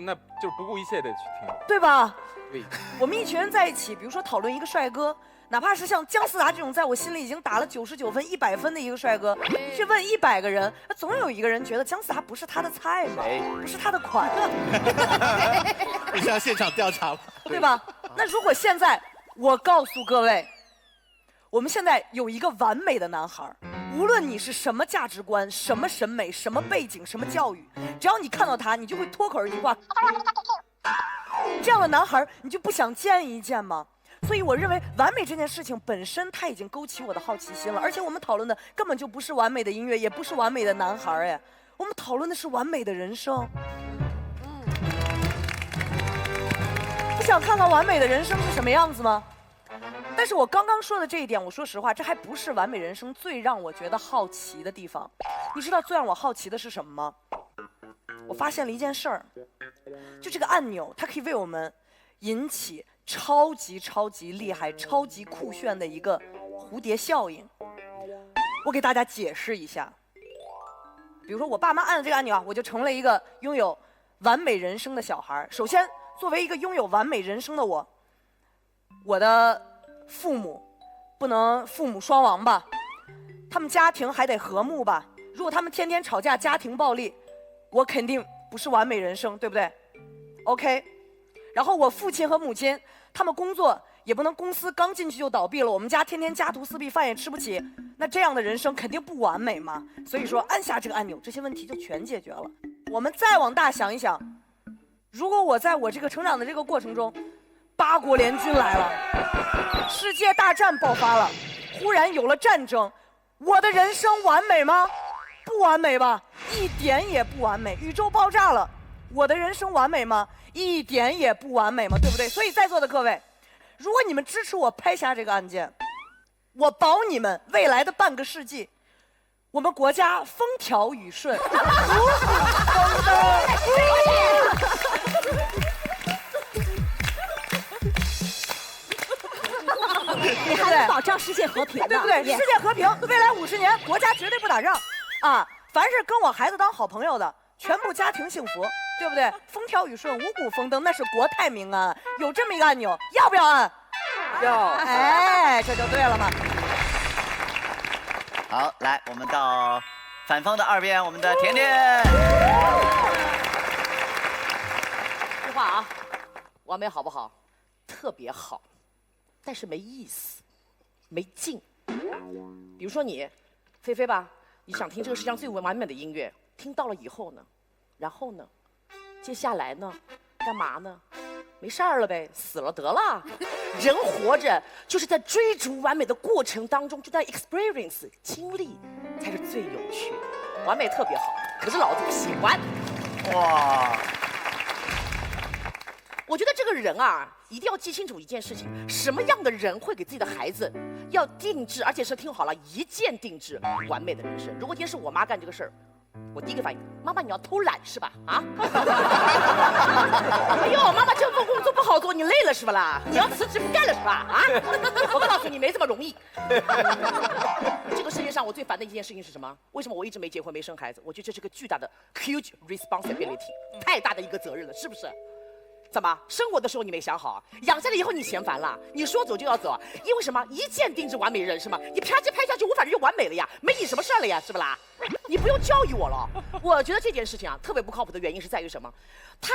S8: 不顾一切的去听，
S1: 对吧？
S8: 对。
S1: 我们一群人在一起，比如说讨论一个帅哥，哪怕是像姜思达这种在我心里已经打了99分、100分的一个帅哥，你去问100个人，总有一个人觉得姜思达不是他的菜嘛，不是他的款啊。
S4: 你是要现场调查吗？
S1: 对吧？那如果现在我告诉各位，我们现在有一个完美的男孩，无论你是什么价值观、什么审美、什么背景、什么教育，只要你看到他，你就会脱口而出一句话：这样的男孩，你就不想见一见吗？所以我认为完美这件事情本身，它已经勾起我的好奇心了。而且我们讨论的根本就不是完美的音乐，也不是完美的男孩，哎，我们讨论的是完美的人生。你想看看完美的人生是什么样子吗？但是我刚刚说的这一点，我说实话，这还不是完美人生最让我觉得好奇的地方。你知道最让我好奇的是什么吗？我发现了一件事儿，就这个按钮，它可以为我们引起超级厉害、超级酷炫的一个蝴蝶效应。我给大家解释一下。比如说我爸妈按了这个按钮啊，我就成了一个拥有完美人生的小孩。首先，作为一个拥有完美人生的我的父母不能父母双亡吧，他们家庭还得和睦吧。如果他们天天吵架、家庭暴力，我肯定不是完美人生，对不对 ？OK。然后我父亲和母亲，他们工作也不能公司刚进去就倒闭了，我们家天天家徒四壁，饭也吃不起，那这样的人生肯定不完美嘛。所以说按下这个按钮，这些问题就全解决了。我们再往大想一想，如果我在我这个成长的这个过程中，8国联军来了，世界大战爆发了，忽然有了战争，我的人生完美吗？不完美吧，一点也不完美。宇宙爆炸了，我的人生完美吗？一点也不完美嘛，对不对？所以在座的各位，如果你们支持我拍下这个按键，我保你们未来的半个世纪，我们国家风调雨顺，如虎生风。
S9: 你还能保障世界和平呢，
S1: 对不对？世界和平，未来50年，国家绝对不打仗啊！凡是跟我孩子当好朋友的，全部家庭幸福，对不对？风调雨顺，五谷丰登，那是国泰民安。有这么一个按钮，要不要按？要。哎，这就对了嘛。
S2: 好，来，我们到反方的2辩，我们的甜甜。
S12: 这话啊，完美好不好？特别好。
S9: 但是没意思，没劲。比如说你，菲菲吧，你想听这个世界上最完美的音乐，听到了以后呢，然后呢，接下来呢，干嘛呢？没事儿了呗，死了得了。人活着就是在追逐完美的过程当中，就在 experience 经历才是最有趣的。完美特别好，可是老子不喜欢。
S2: 哇！
S9: 我觉得这个人啊，一定要记清楚一件事情：什么样的人会给自己的孩子要定制，而且是听好了，一键定制完美的人生。如果今天是我妈干这个事儿，我第一个反应，妈妈你要偷懒是吧？啊？哎呦，妈妈这份工作不好做，你累了是吧啦？你要辞职不干了是吧？啊？我告诉你，没这么容易。这个世界上我最烦的一件事情是什么？为什么我一直没结婚没生孩子？我觉得这是个巨大的 huge responsibility， 太大的一个责任了，是不是？怎么生我的时候你没想好，养下来以后你嫌烦了，你说走就要走，因为什么？一键定制完美人是吗？你啪叽拍下去，我反正就完美了呀，没你什么事儿了呀，是不啦？你不用教育我了。我觉得这件事情啊，特别不靠谱的原因是在于什么？他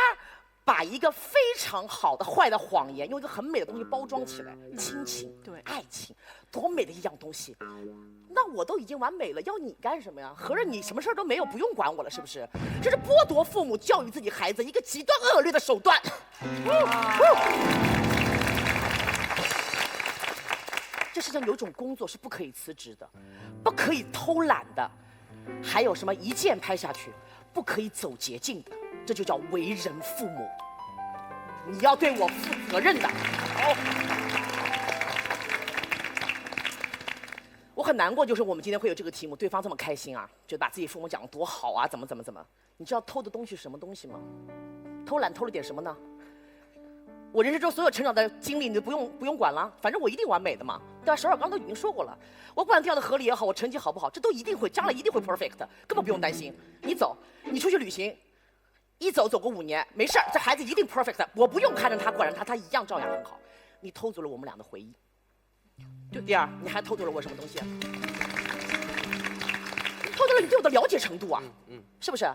S9: 把一个非常好的坏的谎言，用一个很美的东西包装起来，亲情、对爱情，多美的一样东西。那我都已经完美了，要你干什么呀？合着你什么事儿都没有，不用管我了，是不是？这是剥夺父母教育自己孩子一个极端恶劣的手段。这世上有一种工作是不可以辞职的，不可以偷懒的，还有什么一键拍下去，不可以走捷径的，这就叫为人父母。你要对我负责任的。我很难过，就是我们今天会有这个题目，对方这么开心啊，觉得把自己父母讲得多好啊，怎么。你知道偷的东西是什么东西吗？偷懒偷了点什么呢？我人生中所有成长的经历，你都不用管了，反正我一定完美的嘛，对吧？首尔刚都已经说过了，我管掉的合理也好，我成绩好不好，这都一定会，将来一定会 perfect， 根本不用担心。你走，你出去旅行，一走个5年，没事儿，这孩子一定 perfect， 我不用看着他管着他一样照样很好。你偷走了我们俩的回忆。就第二，你还偷走了我什么东西啊？偷走了你对我的了解程度啊，是不是？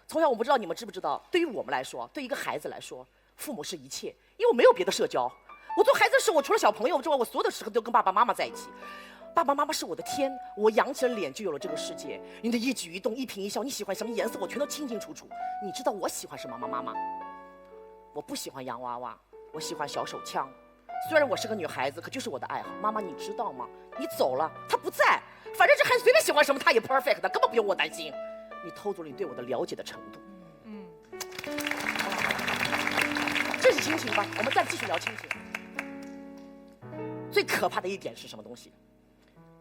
S9: 从小我不知道你们知不知道，对于我们来说，对于一个孩子来说，父母是一切，因为我没有别的社交。我做孩子的时候，我除了小朋友之外，我所有的时候都跟爸爸妈妈在一起。爸爸妈妈是我的天，我扬起了脸就有了这个世界。你的一举一动、一颦一笑，你喜欢什么颜色，我全都清清楚楚。你知道我喜欢什么吗，妈妈？我不喜欢洋娃娃，我喜欢小手枪。虽然我是个女孩子，可就是我的爱好。妈妈，你知道吗？你走了，他不在，反正这孩子随便喜欢什么，他也 perfect 的，根本不用我担心。你偷走了你对我的了解的程度。这是亲情吧？我们再继续聊亲情。最可怕的一点是什么东西？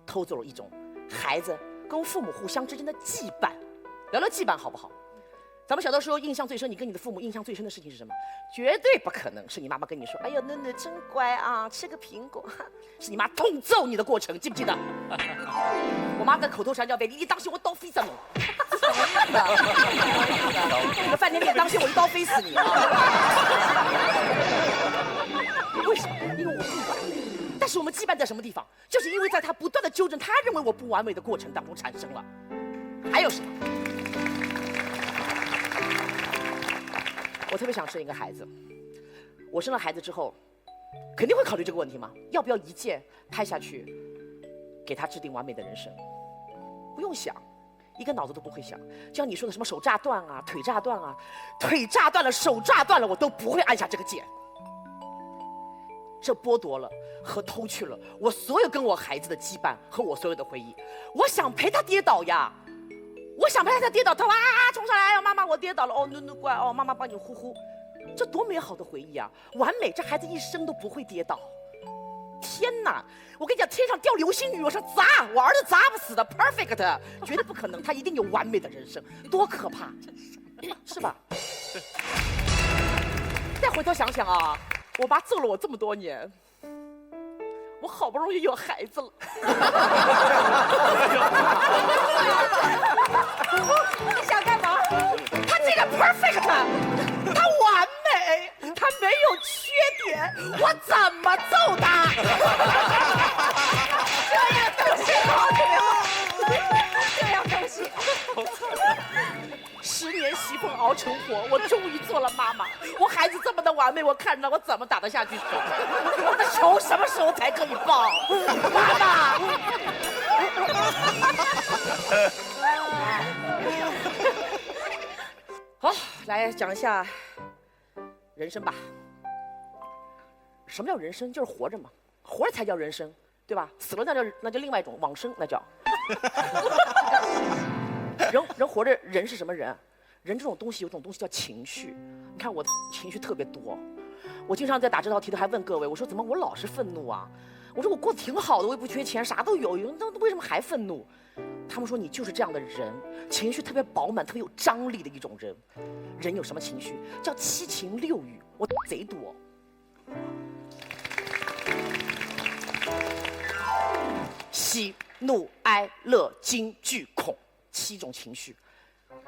S9: 偷走了一种孩子跟父母互相之间的羁绊。聊聊羁绊好不好？咱们小的时候印象最深，你跟你的父母印象最深的事情是什么？绝对不可能是你妈妈跟你说：“哎呦，囡囡真乖啊，吃个苹果。”是你妈痛揍你的过程，记不记得？我妈在口头禅叫“你当心我刀飞死你”。你个饭店店当心我一刀飞死你啊！为什么？因为我不完美。但是我们羁绊在什么地方？就是因为在他不断的纠正他认为我不完美的过程当中产生了。还有什么？我特别想生一个孩子。我生了孩子之后，肯定会考虑这个问题吗？要不要一键拍下去，给他制定完美的人生？不用想，一个脑子都不会想。就像你说的什么手炸断啊，腿炸断啊，腿炸断了，手炸断了，我都不会按下这个键。这剥夺了和偷去了我所有跟我孩子的羁绊和我所有的回忆。我想陪他跌倒呀。我想陪他跌倒，他哇冲上来，哎呦妈妈我跌倒了，哦囡囡乖，哦妈妈帮你呼呼，这多美好的回忆啊！完美，这孩子一生都不会跌倒。天哪，我跟你讲，天上掉流星雨，我说砸，我儿子砸不死的 ，perfect， 绝对不可能，他一定有完美的人生，多可怕，是吧？再回头想想啊，我妈揍了我这么多年。我好不容易有孩子了，你想干嘛？他这个 perfect， 他完美，他没有缺点，我怎么揍他？这样东西好，这样东西。10年媳妇熬成活，我终于做了妈妈。我孩子这么的完美，我看着我怎么打得下去手？我的球什么时候才可以抱？妈妈。好，来讲一下人生吧。什么叫人生？就是活着嘛，活着才叫人生，对吧？死了那叫另外一种往生，那叫。人活着，人是什么人？人这种东西有种东西叫情绪。你看我情绪特别多，我经常在打这道题都还问各位，我说怎么我老是愤怒啊？我说我过得挺好的，我也不缺钱，啥都有，那为什么还愤怒？他们说你就是这样的人，情绪特别饱满、特别有张力的一种人。人有什么情绪？叫七情六欲，我贼多。喜怒哀乐惊惧恐，7种情绪，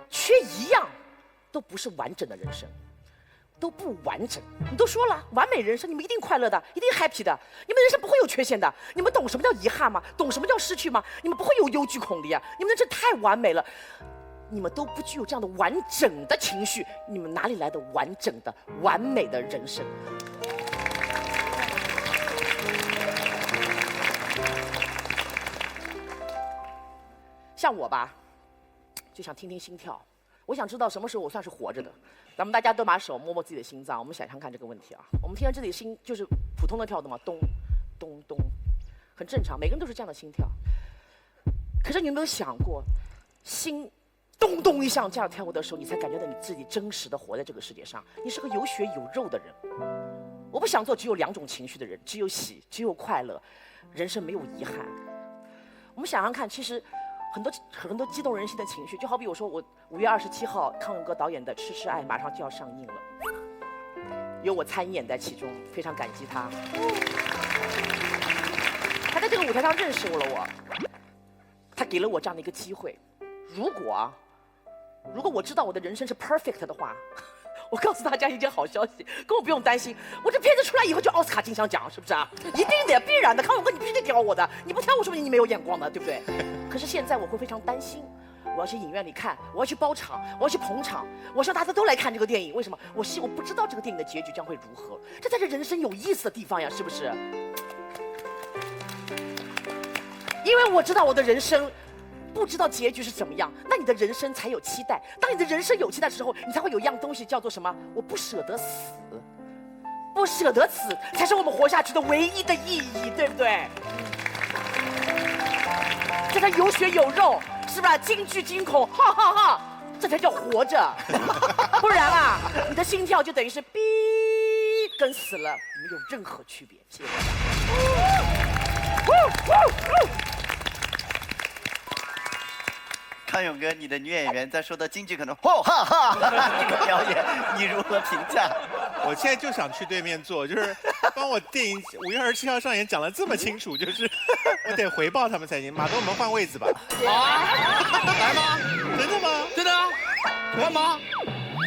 S9: 缺一样都不是完整的人生，都不完整。你都说了，完美人生，你们一定快乐的，一定 happy 的，你们人生不会有缺陷的。你们懂什么叫遗憾吗？懂什么叫失去吗？你们不会有忧惧恐离啊！你们这太完美了，你们都不具有这样的完整的情绪，你们哪里来的完整的完美的人生？像我吧，就想听听心跳，我想知道什么时候我算是活着的。咱们大家都把手摸摸自己的心脏，我们想想看这个问题啊。我们听见自己的心就是普通的跳动嘛，咚咚咚，很正常，每个人都是这样的心跳。可是你有没有想过，心咚咚一下这样跳过的时候，你才感觉到你自己真实的活在这个世界上，你是个有血有肉的人。我不想做只有2种情绪的人，只有喜，只有快乐，人生没有遗憾。我们想想看，其实很多激动人心的情绪，就好比我说我5月27号康永哥导演的《痴痴爱》马上就要上映了，有我参演在其中，非常感激他。他在这个舞台上认识了我，他给了我这样的一个机会。如果我知道我的人生是 perfect 的话，我告诉大家一件好消息，根本不用担心，我这片子出来以后就奥斯卡金像奖，是不是啊？一定的，必然的。康永哥，你必须得挑我的，你不挑我，说不定你没有眼光的，对不对？可是现在我会非常担心，我要去影院里看，我要去包场，我要去捧场，我希望大家都来看这个电影。为什么？我不知道这个电影的结局将会如何，这才是人生有意思的地方呀，是不是？因为我知道我的人生不知道结局是怎么样，那你的人生才有期待。当你的人生有期待的时候，你才会有一样东西叫做什么？我不舍得死，不舍得死才是我们活下去的唯一的意义，对不对？这才有血有肉，是不是？惊惧惊恐，哈哈哈，这才叫活着。不然啊，你的心跳就等于是哔，跟死了没有任何区别。谢谢大家。
S2: 康永哥，你的女演员在说到京剧可能哈哈，这个表演你如何评价？
S4: 我现在就想去对面坐，就是帮我电影5月27号上演讲得这么清楚，就是我得回报他们才行。马东，我们换位子吧。
S5: 啊，来吗？
S4: 真的吗？
S5: 真的啊，换吗？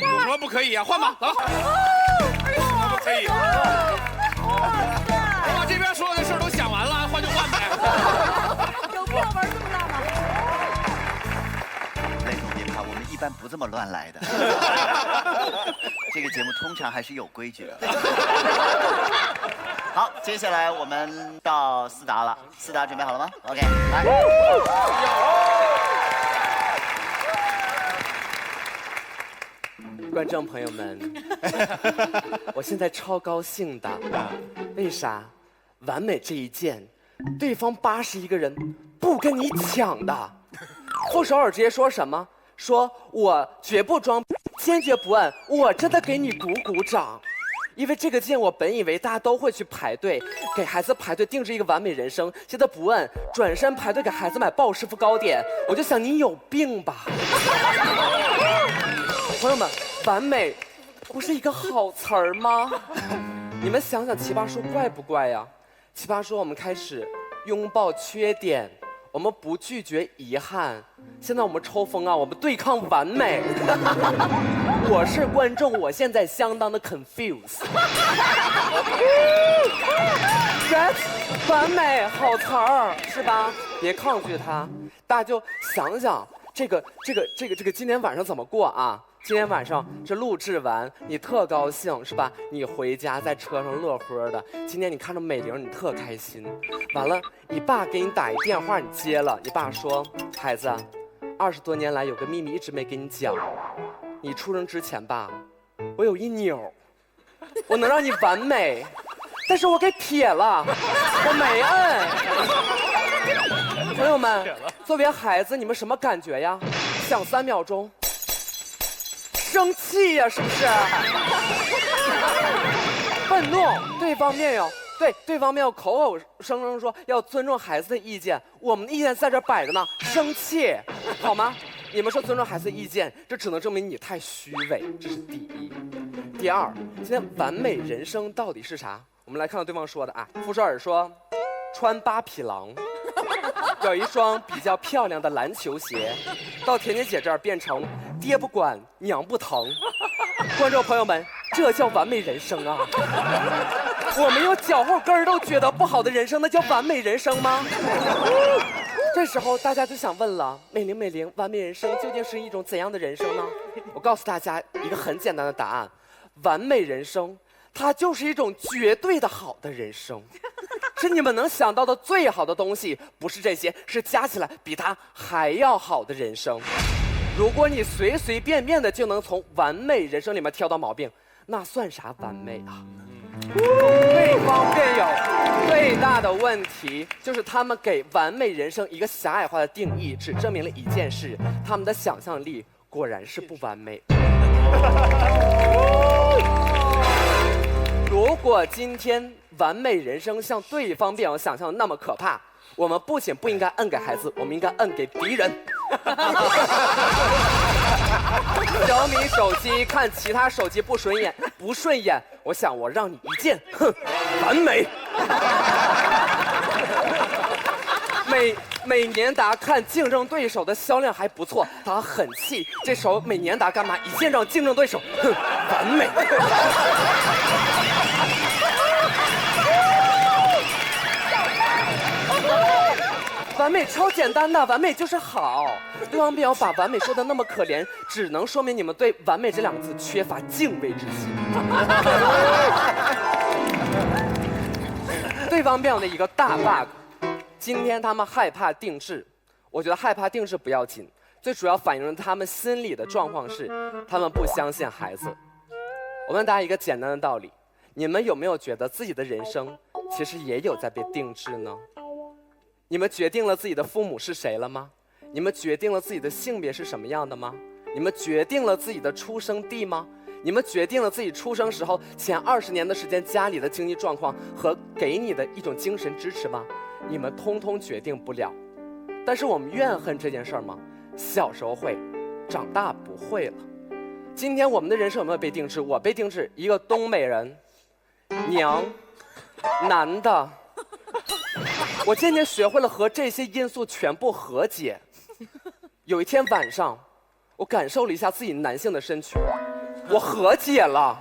S5: 有什么不可以啊？换吧，走。不可以。我把这边所有的事儿都想完了，换就换呗。
S1: 有必要玩这么大吗？
S2: 雷总别怕，我们一般不这么乱来的。这个节目通常还是有规矩的。好，接下来我们到思达了。思达准备好了吗 ？OK， 来。
S12: 观众朋友们，我现在超高兴的，为啥？完美这一件，对方81个人不跟你抢的。傅首尔直接说什么？说我绝不装，坚决不按，我真的给你鼓鼓掌。因为这个件，我本以为大家都会去排队，给孩子排队定制一个完美人生，现在不按，转身排队给孩子买鲍师傅糕点，我就想你有病吧。朋友们，完美不是一个好词儿吗？你们想想奇葩说怪不怪呀？奇葩说我们开始拥抱缺点，我们不拒绝遗憾。现在我们抽风啊，我们对抗完美。我是观众，我现在相当的 confused。完美好词儿是吧？别抗拒它，大家就想想这个今天晚上怎么过啊？今天晚上这录制完，你特高兴是吧？你回家在车上乐呵的。今天你看着美玲，你特开心。完了，你爸给你打一电话，你接了。你爸说：“孩子，20多年来有个秘密一直没跟你讲。你出生之前吧，我有一钮，我能让你完美，但是我给撇了，我没摁。”朋友们，作为孩子，你们什么感觉呀？想3秒钟。生气呀，是不是？愤怒，对方面有口口声声说要尊重孩子的意见，我们的意见在这摆着呢，生气，好吗？你们说尊重孩子的意见，这只能证明你太虚伪，这是第一。第二，今天完美人生到底是啥？我们来看看对方说的啊。傅首尔说，穿8匹狼，有一双比较漂亮的篮球鞋，到甜甜姐这儿变成爹不管娘不疼。观众朋友们，这叫完美人生啊！我们有脚后跟都觉得不好的人生，那叫完美人生吗？这时候大家就想问了，美玲，完美人生究竟是一种怎样的人生呢？我告诉大家一个很简单的答案，完美人生它就是一种绝对的好的人生，是你们能想到的最好的东西，不是这些，是加起来比它还要好的人生。如果你随随便便的就能从完美人生里面挑到毛病，那算啥完美啊？对方辩友最大的问题就是他们给完美人生一个狭隘化的定义，只证明了一件事：他们的想象力果然是不完美。如果今天完美人生像对方辩友想象的那么可怕，我们不仅不应该摁给孩子，我们应该摁给敌人。小米手机看其他手机不顺眼，我想我让你一键，哼，完美。美年达看竞争对手的销量还不错，他很气，这时候美年达干嘛？一键让竞争对手，哼，完美。完美超简单的，完美就是好。对方辩友把完美说的那么可怜，只能说明你们对完美这2个字缺乏敬畏之心。对方辩友的一个大 bug， 今天他们害怕定制，我觉得害怕定制不要紧，最主要反映了他们心里的状况是，他们不相信孩子。我问大家一个简单的道理，你们有没有觉得自己的人生其实也有在被定制呢？你们决定了自己的父母是谁了吗？你们决定了自己的性别是什么样的吗？你们决定了自己的出生地吗？你们决定了自己出生时候前20年的时间家里的经济状况和给你的一种精神支持吗？你们通通决定不了。但是我们怨恨这件事儿吗？小时候会，长大不会了。今天我们的人生有没有被定制？我被定制，一个东北人，娘，男的。我渐渐学会了和这些因素全部和解。有一天晚上，我感受了一下自己男性的身躯，我和解了。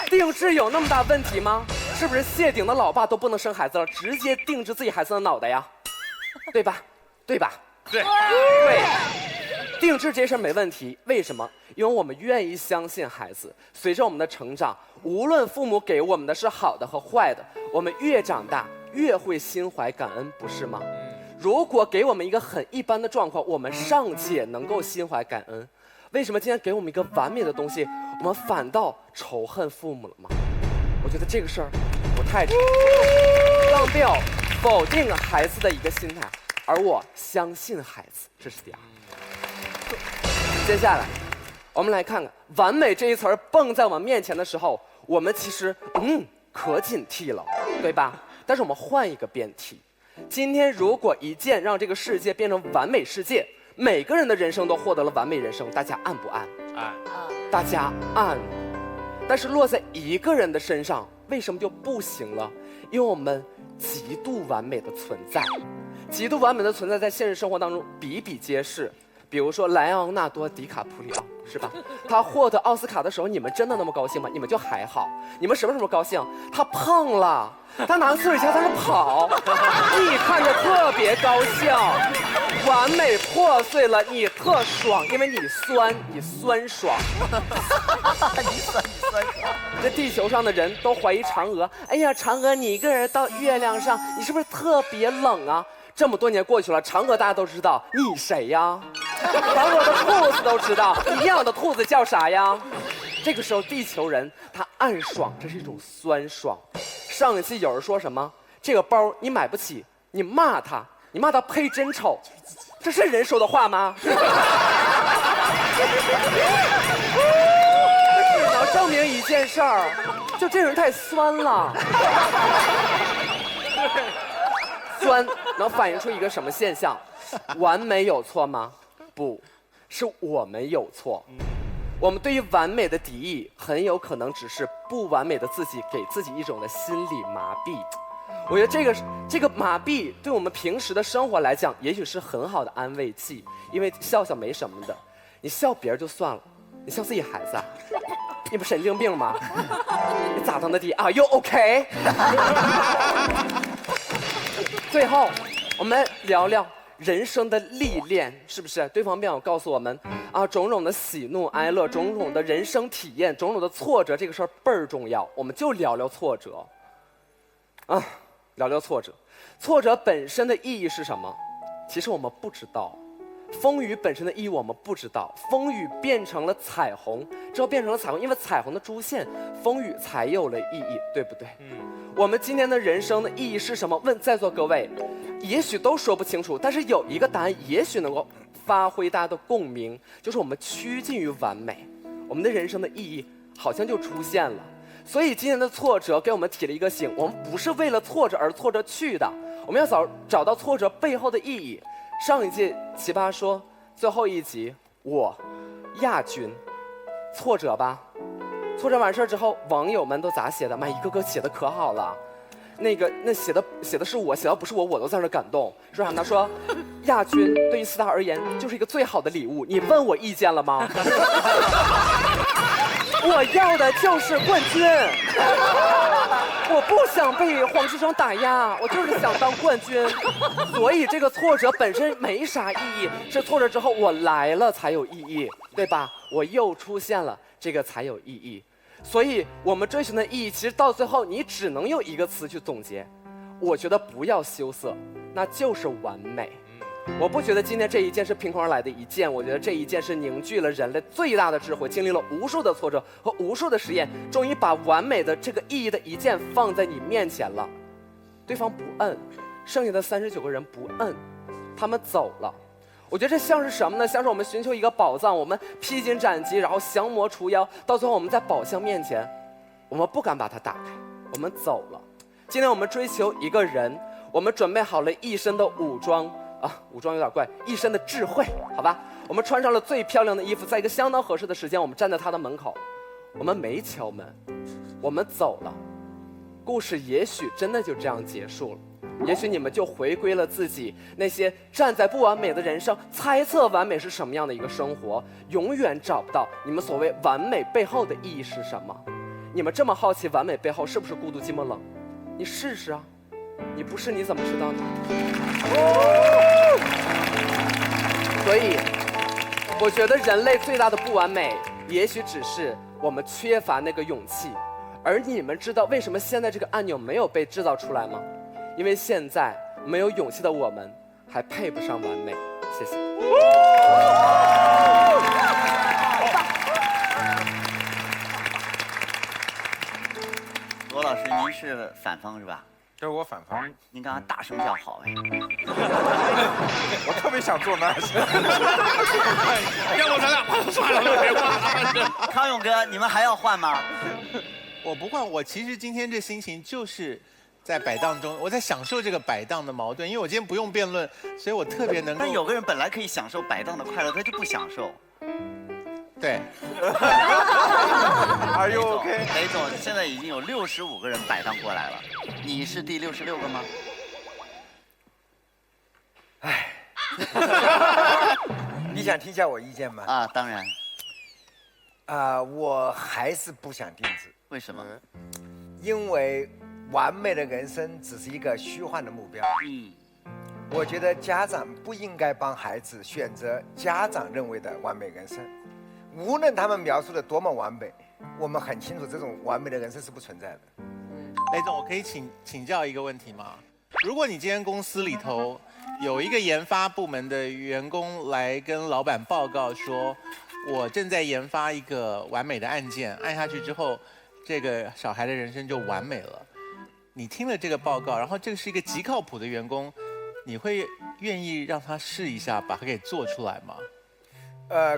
S12: 定制有那么大问题吗？是不是谢顶的老爸都不能生孩子了，直接定制自己孩子的脑袋呀？对吧？对吧？
S5: 对。
S12: 定制这事儿没问题，为什么？因为我们愿意相信孩子。随着我们的成长，无论父母给我们的是好的和坏的，我们越长大越会心怀感恩，不是吗？如果给我们一个很一般的状况，我们尚且能够心怀感恩，为什么今天给我们一个完美的东西，我们反倒仇恨父母了吗？我觉得这个事儿不太成。让辩友否定孩子的一个心态，而我相信孩子，这是第二。接下来，我们来看看“完美”这一词儿蹦在我们面前的时候，我们其实可警惕了，对吧？但是我们换一个辩题，今天如果一键让这个世界变成完美世界，每个人的人生都获得了完美人生，大家按不按？
S5: 按。
S12: 大家按。但是落在一个人的身上，为什么就不行了？因为我们极度完美的存在，极度完美的存在在现实生活当中比比皆是。比如说莱昂纳多·迪卡普里奥，是吧？他获得奥斯卡的时候，你们真的那么高兴吗？你们就还好。你们什么时候高兴？他胖了，他拿个30枪在那跑，你看着特别高兴。完美破碎了，你特爽，因为你酸爽。
S2: 你酸爽。
S12: 这地球上的人都怀疑嫦娥，哎呀，嫦娥你一个人到月亮上，你是不是特别冷啊？这么多年过去了，嫦娥大家都知道，你谁呀？嫦娥的兔子都知道，你养的兔子叫啥呀？这个时候地球人他暗爽，这是一种酸爽。上一期有人说什么，这个包你买不起，你骂他呸真丑，这是人说的话吗？只能证明一件事儿，就这人太酸了。酸能反映出一个什么现象？完美有错吗？不，是我们有错。我们对于完美的敌意，很有可能只是不完美的自己给自己一种的心理麻痹。我觉得这个麻痹对我们平时的生活来讲，也许是很好的安慰剂，因为笑笑没什么的，你笑别人就算了，你笑自己孩子啊，你不神经病吗？你咋当的爹啊？又 OK？ 最后，我们聊聊人生的历练，是不是？对方辩友告诉我们啊，种种的喜怒哀乐，种种的人生体验，种种的挫折，这个事儿倍儿重要。我们就聊聊挫折，啊，聊聊挫折。挫折本身的意义是什么？其实我们不知道。风雨本身的意义我们不知道，风雨变成了彩虹，之后变成了彩虹，因为彩虹的出现，风雨才有了意义，对不对？我们今天的人生的意义是什么？问在座各位，也许都说不清楚，但是有一个答案，也许能够发挥大家的共鸣，就是我们趋近于完美，我们的人生的意义好像就出现了。所以今天的挫折给我们提了一个醒，我们不是为了挫折而挫折去的，我们要找到挫折背后的意义。上一届奇葩说最后一集，我亚军，挫折吧？挫折完事之后，网友们都咋写的？妈，一个个写的可好了。那写的是我，写的不是我，我都在那感动。说啥呢？说亚军对于四大而言就是一个最好的礼物。你问我意见了吗？我要的就是冠军，我不想被黄世成打压，我就是想当冠军。所以这个挫折本身没啥意义，是挫折之后我来了才有意义，对吧？我又出现了，这个才有意义。所以我们追寻的意义，其实到最后你只能用一个词去总结，我觉得不要羞涩，那就是完美。我不觉得今天这一件是凭空而来的一件，我觉得这一件是凝聚了人类最大的智慧，经历了无数的挫折和无数的实验，终于把完美的这个意义的一件放在你面前了。对方不摁，剩下的39个人不摁，他们走了。我觉得这像是什么呢？像是我们寻求一个宝藏，我们披荆斩棘，然后降魔除妖，到最后我们在宝箱面前，我们不敢把它打开，我们走了。今天我们追求一个人，我们准备好了一身的武装。武装有点怪，一身的智慧，好吧？我们穿上了最漂亮的衣服，在一个相当合适的时间，我们站在他的门口，我们没敲门，我们走了。故事也许真的就这样结束了，也许你们就回归了自己那些站在不完美的人生，猜测完美是什么样的一个生活，永远找不到你们所谓完美背后的意义是什么。你们这么好奇完美背后是不是孤独寂寞冷？你试试啊，你不是你怎么知道呢？所以，我觉得人类最大的不完美，也许只是我们缺乏那个勇气。而你们知道为什么现在这个按钮没有被制造出来吗？因为现在没有勇气的我们，还配不上完美。谢谢。
S2: 罗老师，您是反方是吧？
S3: 这是我反方。
S2: 您刚刚大声叫好哎！
S3: 我特别想做那些。
S5: 要不咱俩算了，别换。
S2: 康永哥，你们还要换吗？
S4: 我不换，我其实今天这心情就是在摆荡中，我在享受这个摆荡的矛盾，因为我今天不用辩论，所以我特别能够。
S2: 但有个人本来可以享受摆荡的快乐，他就不享受。
S4: 对。
S3: Are you OK？
S2: 雷总，现在已经有65个人摆荡过来了，你是第66个吗？
S3: 你想听一下我意见吗？
S2: 啊，当然。
S3: 我还是不想定制。
S2: 为什么？
S3: 因为完美的人生只是一个虚幻的目标。我觉得家长不应该帮孩子选择家长认为的完美人生，无论他们描述的多么完美，我们很清楚这种完美的人生是不存在的。
S4: 雷总，我可以请教一个问题吗？如果你今天公司里头有一个研发部门的员工来跟老板报告说，我正在研发一个完美的案件，按下去之后，这个小孩的人生就完美了。你听了这个报告，然后这个是一个极靠谱的员工，你会愿意让他试一下，把它给做出来吗？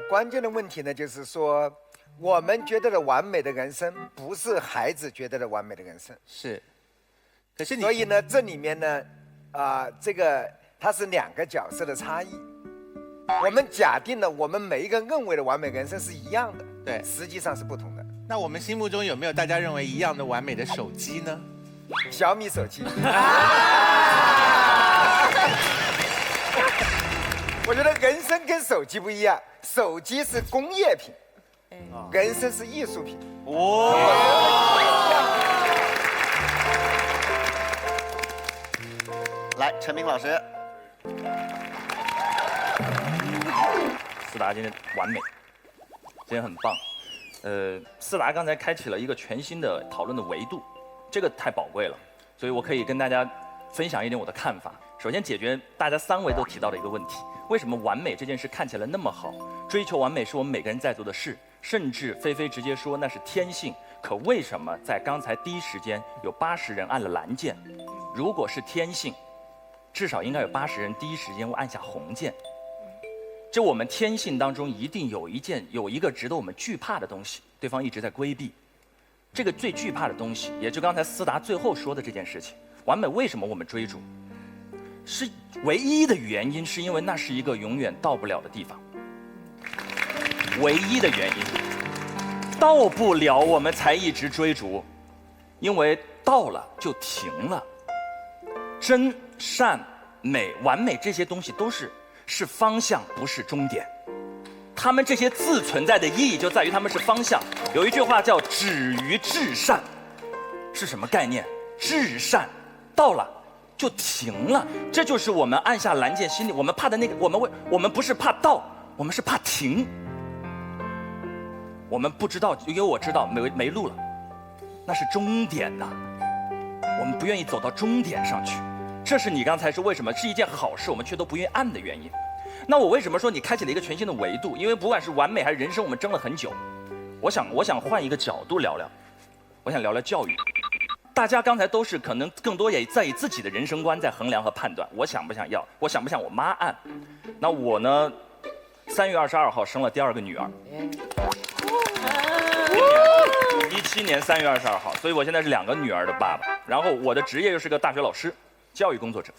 S3: 关键的问题呢，就是说，我们觉得的完美的人生，不是孩子觉得的完美的人生。
S4: 是。可是你
S3: 所以呢，这里面呢，这个它是两个角色的差异。我们假定了我们每一个认为的完美人生是一样的，
S4: 对，
S3: 实际上是不同的。
S4: 那我们心目中有没有大家认为一样的完美的手机呢？
S3: 小米手机。我觉得人生跟手机不一样，手机是工业品，人生是艺术品。
S2: 来，陈明老师。
S13: 思达今天完美，今天很棒。思达刚才开启了一个全新的讨论的维度，这个太宝贵了，所以我可以跟大家分享一点我的看法。首先解决大家3位都提到的一个问题：为什么完美这件事看起来那么好？追求完美是我们每个人在做的事，甚至菲菲直接说那是天性。可为什么在刚才第一时间有80人按了蓝键？如果是天性，至少应该有80人第一时间会按下红键。就我们天性当中一定有一个值得我们惧怕的东西，对方一直在规避。这个最惧怕的东西，也就刚才思达最后说的这件事情，完美为什么我们追逐？是唯一的原因，是因为那是一个永远到不了的地方。唯一的原因，到不了我们才一直追逐，因为到了就停了。真善美完美这些东西都是方向，不是终点。他们这些字存在的意义就在于他们是方向。有一句话叫止于至善，是什么概念？至善到了就停了，这就是我们按下蓝键心里我们怕的那个。我们不是怕到，我们是怕停。我们不知道，因为我知道没路了，那是终点呐。我们不愿意走到终点上去，这是你刚才说为什么是一件好事，我们却都不愿意按的原因。那我为什么说你开启了一个全新的维度？因为不管是完美还是人生，我们争了很久。我想换一个角度聊聊，我想聊聊教育。大家刚才都是可能更多也在以自己的人生观在衡量和判断，我想不想要，我想不想我妈按。那我呢，3月22号生了第2个女儿。17年3月22号，所以我现在是2个女儿的爸爸。然后我的职业又是个大学老师，教育工作者，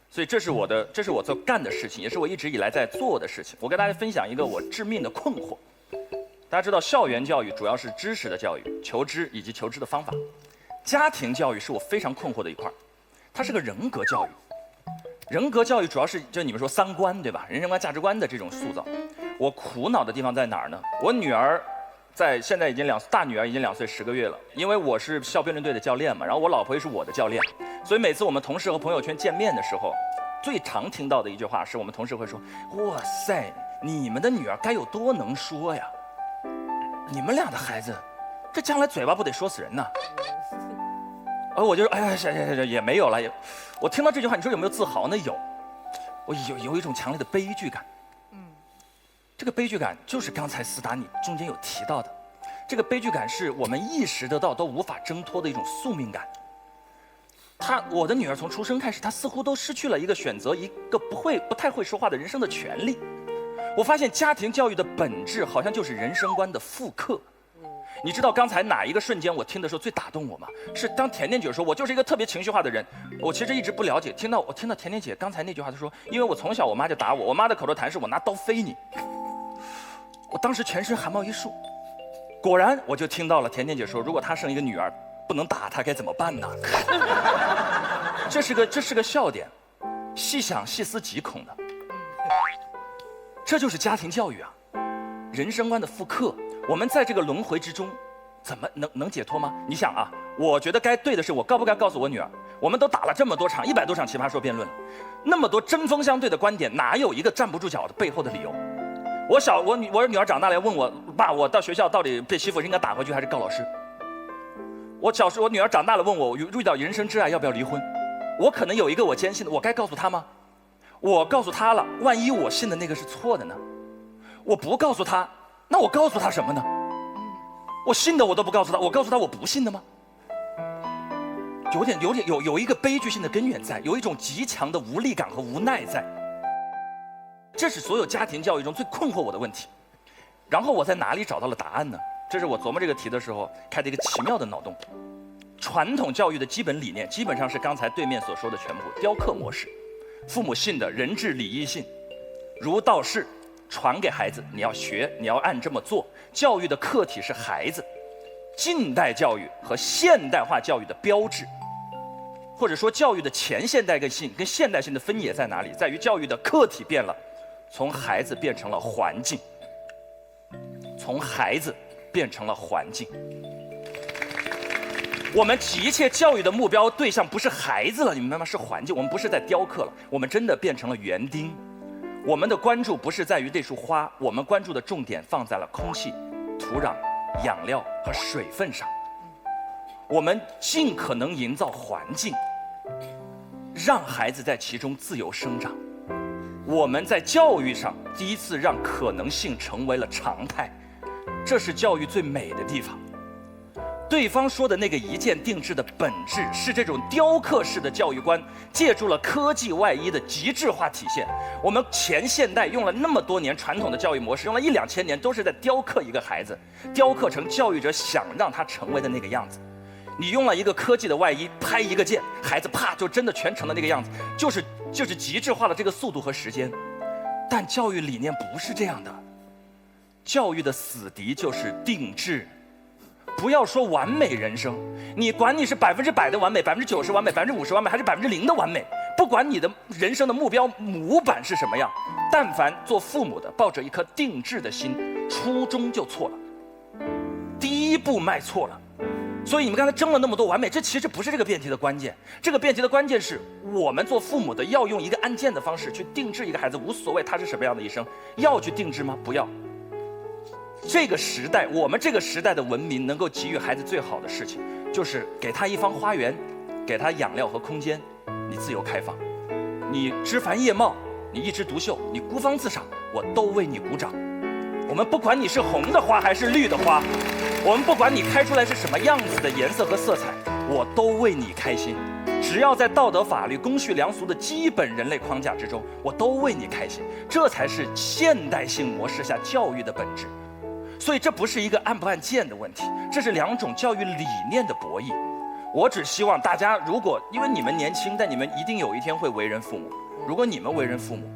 S13: 所以这是我在干的事情，也是我一直以来在做的事情。我跟大家分享一个我致命的困惑。大家知道，校园教育主要是知识的教育，求知以及求知的方法。家庭教育是我非常困惑的一块，它是个人格教育。人格教育主要是就你们说3观对吧？人生观、价值观的这种塑造。我苦恼的地方在哪儿呢？我女儿现在已经大女儿已经2岁10个月了，因为我是校辩论队的教练嘛，然后我老婆也是我的教练，所以每次我们同事和朋友圈见面的时候，最常听到的一句话是我们同事会说：“哇塞，你们的女儿该有多能说呀！你们俩的孩子，这将来嘴巴不得说死人呢？”我就说：“哎呀，也没有了。”我听到这句话，你说有没有自豪呢？有，我有一种强烈的悲剧感。这个悲剧感就是刚才思达你中间有提到的，这个悲剧感是我们意识得到都无法挣脱的一种宿命感。我的女儿从出生开始，她似乎都失去了一个选择一个不太会说话的人生的权利。我发现家庭教育的本质好像就是人生观的复刻。你知道刚才哪一个瞬间我听的时候最打动我吗？是当甜甜姐说我就是一个特别情绪化的人。我其实一直不了解，我听到甜甜姐刚才那句话，她说因为我从小我妈就打我妈的口头禅是我拿刀飞你。我当时全身汗毛一竖，果然我就听到了甜甜姐说，如果她生一个女儿，不能打她该怎么办呢？这是个笑点，细想细思极恐的。这就是家庭教育啊，人生观的复刻。我们在这个轮回之中，怎么能解脱吗？你想啊，我觉得该对的是，我该不该告诉我女儿？我们都打了这么多场100多场奇葩说辩论了，那么多针锋相对的观点，哪有一个站不住脚的背后的理由？我女儿长大了问我爸，我到学校到底被欺负应该打回去还是告老师？我女儿长大了问我遇到人生挚爱要不要离婚？我可能有一个我坚信的，我该告诉她吗？我告诉她了，万一我信的那个是错的呢？我不告诉她，那我告诉她什么呢？我信的我都不告诉她，我告诉她我不信的吗？有一个悲剧性的根源在，有一种极强的无力感和无奈在。这是所有家庭教育中最困惑我的问题。然后我在哪里找到了答案呢？这是我琢磨这个题的时候开的一个奇妙的脑洞。传统教育的基本理念基本上是刚才对面所说的全部雕刻模式，父母信的仁智礼义信，如道是，传给孩子，你要学，你要按这么做。教育的客体是孩子，近代教育和现代化教育的标志，或者说教育的前现代性跟现代性的分野在哪里？在于教育的客体变了，从孩子变成了环境，从孩子变成了环境。我们一切教育的目标对象不是孩子了，你明白吗？是环境。我们不是在雕刻了，我们真的变成了园丁。我们的关注不是在于这束花，我们关注的重点放在了空气、土壤、养料和水分上。我们尽可能营造环境，让孩子在其中自由生长。我们在教育上第一次让可能性成为了常态，这是教育最美的地方。对方说的那个一键定制的本质是这种雕刻式的教育观借助了科技外衣的极致化体现。我们前现代用了那么多年传统的教育模式，用了1-2000年，都是在雕刻一个孩子，雕刻成教育者想让他成为的那个样子。你用了一个科技的外衣，拍一个键，孩子啪就真的全成了那个样子，就是极致化的这个速度和时间。但教育理念不是这样的，教育的死敌就是定制。不要说完美人生，你管你是100%的完美，90%完美，50%完美，还是0%的完美，不管你的人生的目标模板是什么样，但凡做父母的抱着一颗定制的心，初衷就错了，第一步迈错了。所以你们刚才争了那么多完美，这其实不是这个辩题的关键。这个辩题的关键是我们做父母的要用一个按键的方式去定制一个孩子，无所谓他是什么样的一生，要去定制吗？不要。这个时代，我们这个时代的文明能够给予孩子最好的事情，就是给他一方花园，给他养料和空间，你自由开放，你枝繁叶茂，你一枝独秀，你孤芳自赏，我都为你鼓掌。我们不管你是红的花还是绿的花，我们不管你开出来是什么样子的颜色和色彩，我都为你开心。只要在道德、法律、公序良俗的基本人类框架之中，我都为你开心。这才是现代性模式下教育的本质。所以这不是一个按不按键的问题，这是2种教育理念的博弈。我只希望大家，如果因为你们年轻，但你们一定有一天会为人父母。如果你们为人父母，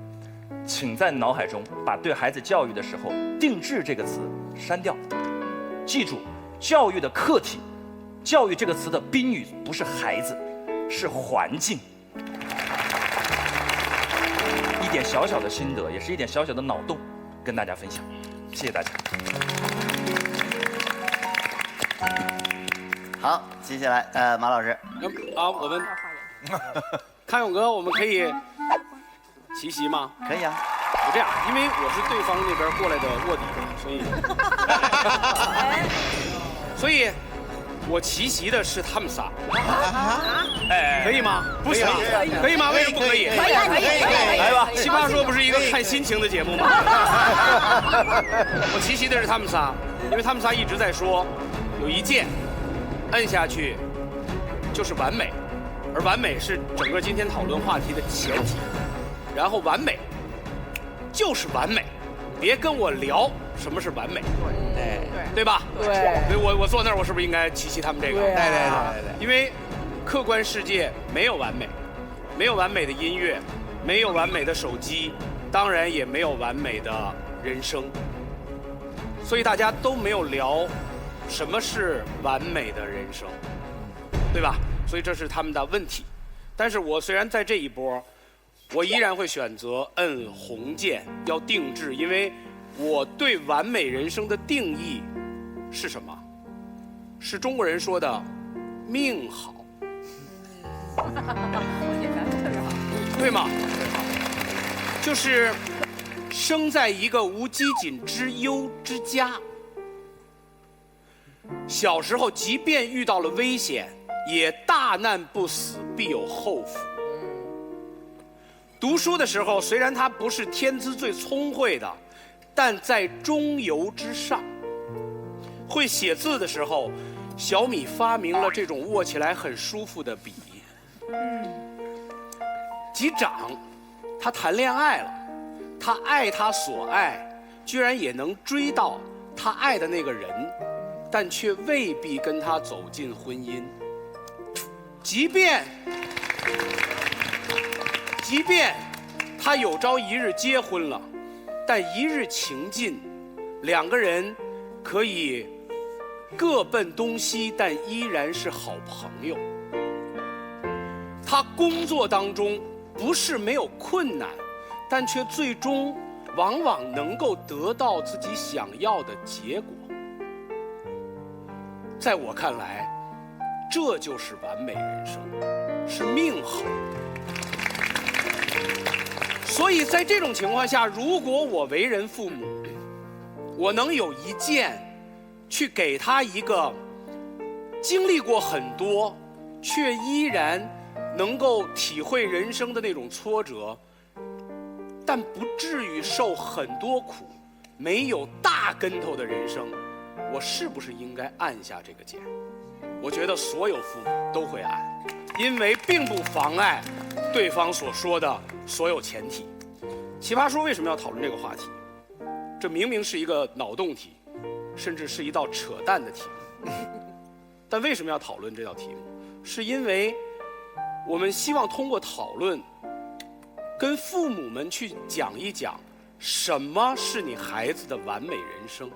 S13: 请在脑海中把对孩子教育的时候“定制”这个词删掉。记住，教育的客体，教育这个词的宾语不是孩子，是环境。一点小小的心得，也是一点小小的脑洞，跟大家分享。谢谢大家。
S2: 好，接下来马老师。
S5: 我们康永哥，我们可以齐席吗？
S2: 可以啊。
S5: 我这样，因为我是对方那边过来的卧底，所以我齐席的是他们仨。可以吗？不行，可以吗？为什么不可以？可以，来吧，奇葩说不是一个看心情的节目吗？我齐席的是他们仨，因为他们仨一直在说，有一键摁下去就是完美，而完美是整个今天讨论话题的前提。然后完美就是完美，别跟我聊什么是完美，对吧？对，所以我坐那儿，我是不是应该齐他们这个？对，因为客观世界没有完美，没有完美的音乐，没有完美的手机，当然也没有完美的人生，所以大家都没有聊什么是完美的人生，对吧？所以这是他们的问题。但是我虽然在这一波，我依然会选择摁红键，要定制，因为我对完美人生的定义是什么？是中国人说的命好，对吗？就是生在一个无饥馑之忧之家。小时候，即便遇到了危险，也大难不死，必有后福。读书的时候，虽然他不是天资最聪慧的，但在中游之上。会写字的时候，小米发明了这种握起来很舒服的笔。及长，他谈恋爱了，他爱他所爱，居然也能追到他爱的那个人，但却未必跟他走进婚姻。即便他有朝一日结婚了，但一日情尽，两个人可以各奔东西，但依然是好朋友。他工作当中不是没有困难，但却最终往往能够得到自己想要的结果。在我看来，这就是完美人生，是命好。所以在这种情况下，如果我为人父母，我能有一件去给他一个经历过很多，却依然能够体会人生的那种挫折，但不至于受很多苦，没有大跟头的人生，我是不是应该按下这个键？我觉得所有父母都会按，因为并不妨碍对方所说的所有前提。奇葩说为什么要讨论这个话题？这明明是一个脑洞题，甚至是一道扯淡的题目。但为什么要讨论这道题目？是因为我们希望通过讨论，跟父母们去讲一讲，什么是你孩子的完美人生。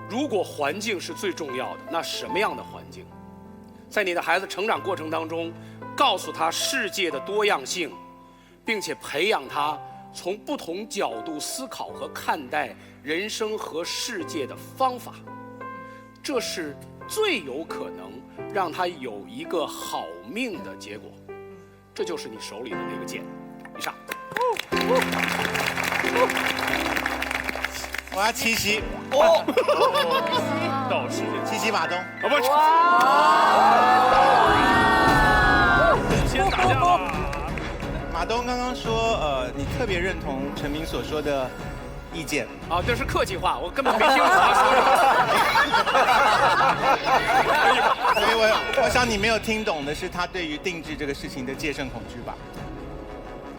S5: 如果环境是最重要的，那什么样的环境？在你的孩子成长过程当中，告诉他世界的多样性，并且培养他从不同角度思考和看待人生和世界的方法，这是最有可能让他有一个好命的结果。这就是你手里的那个剑。以上。
S4: 我要七夕。
S5: 斗士
S4: 七夕马东。
S5: 不是。先打架了。
S4: 马东刚刚说，你特别认同陈明所说的意见。
S5: 啊，这是客气话，我根本没听懂他说什么。
S4: 所以我想你没有听懂的是他对于定制这个事情的戒慎恐惧吧？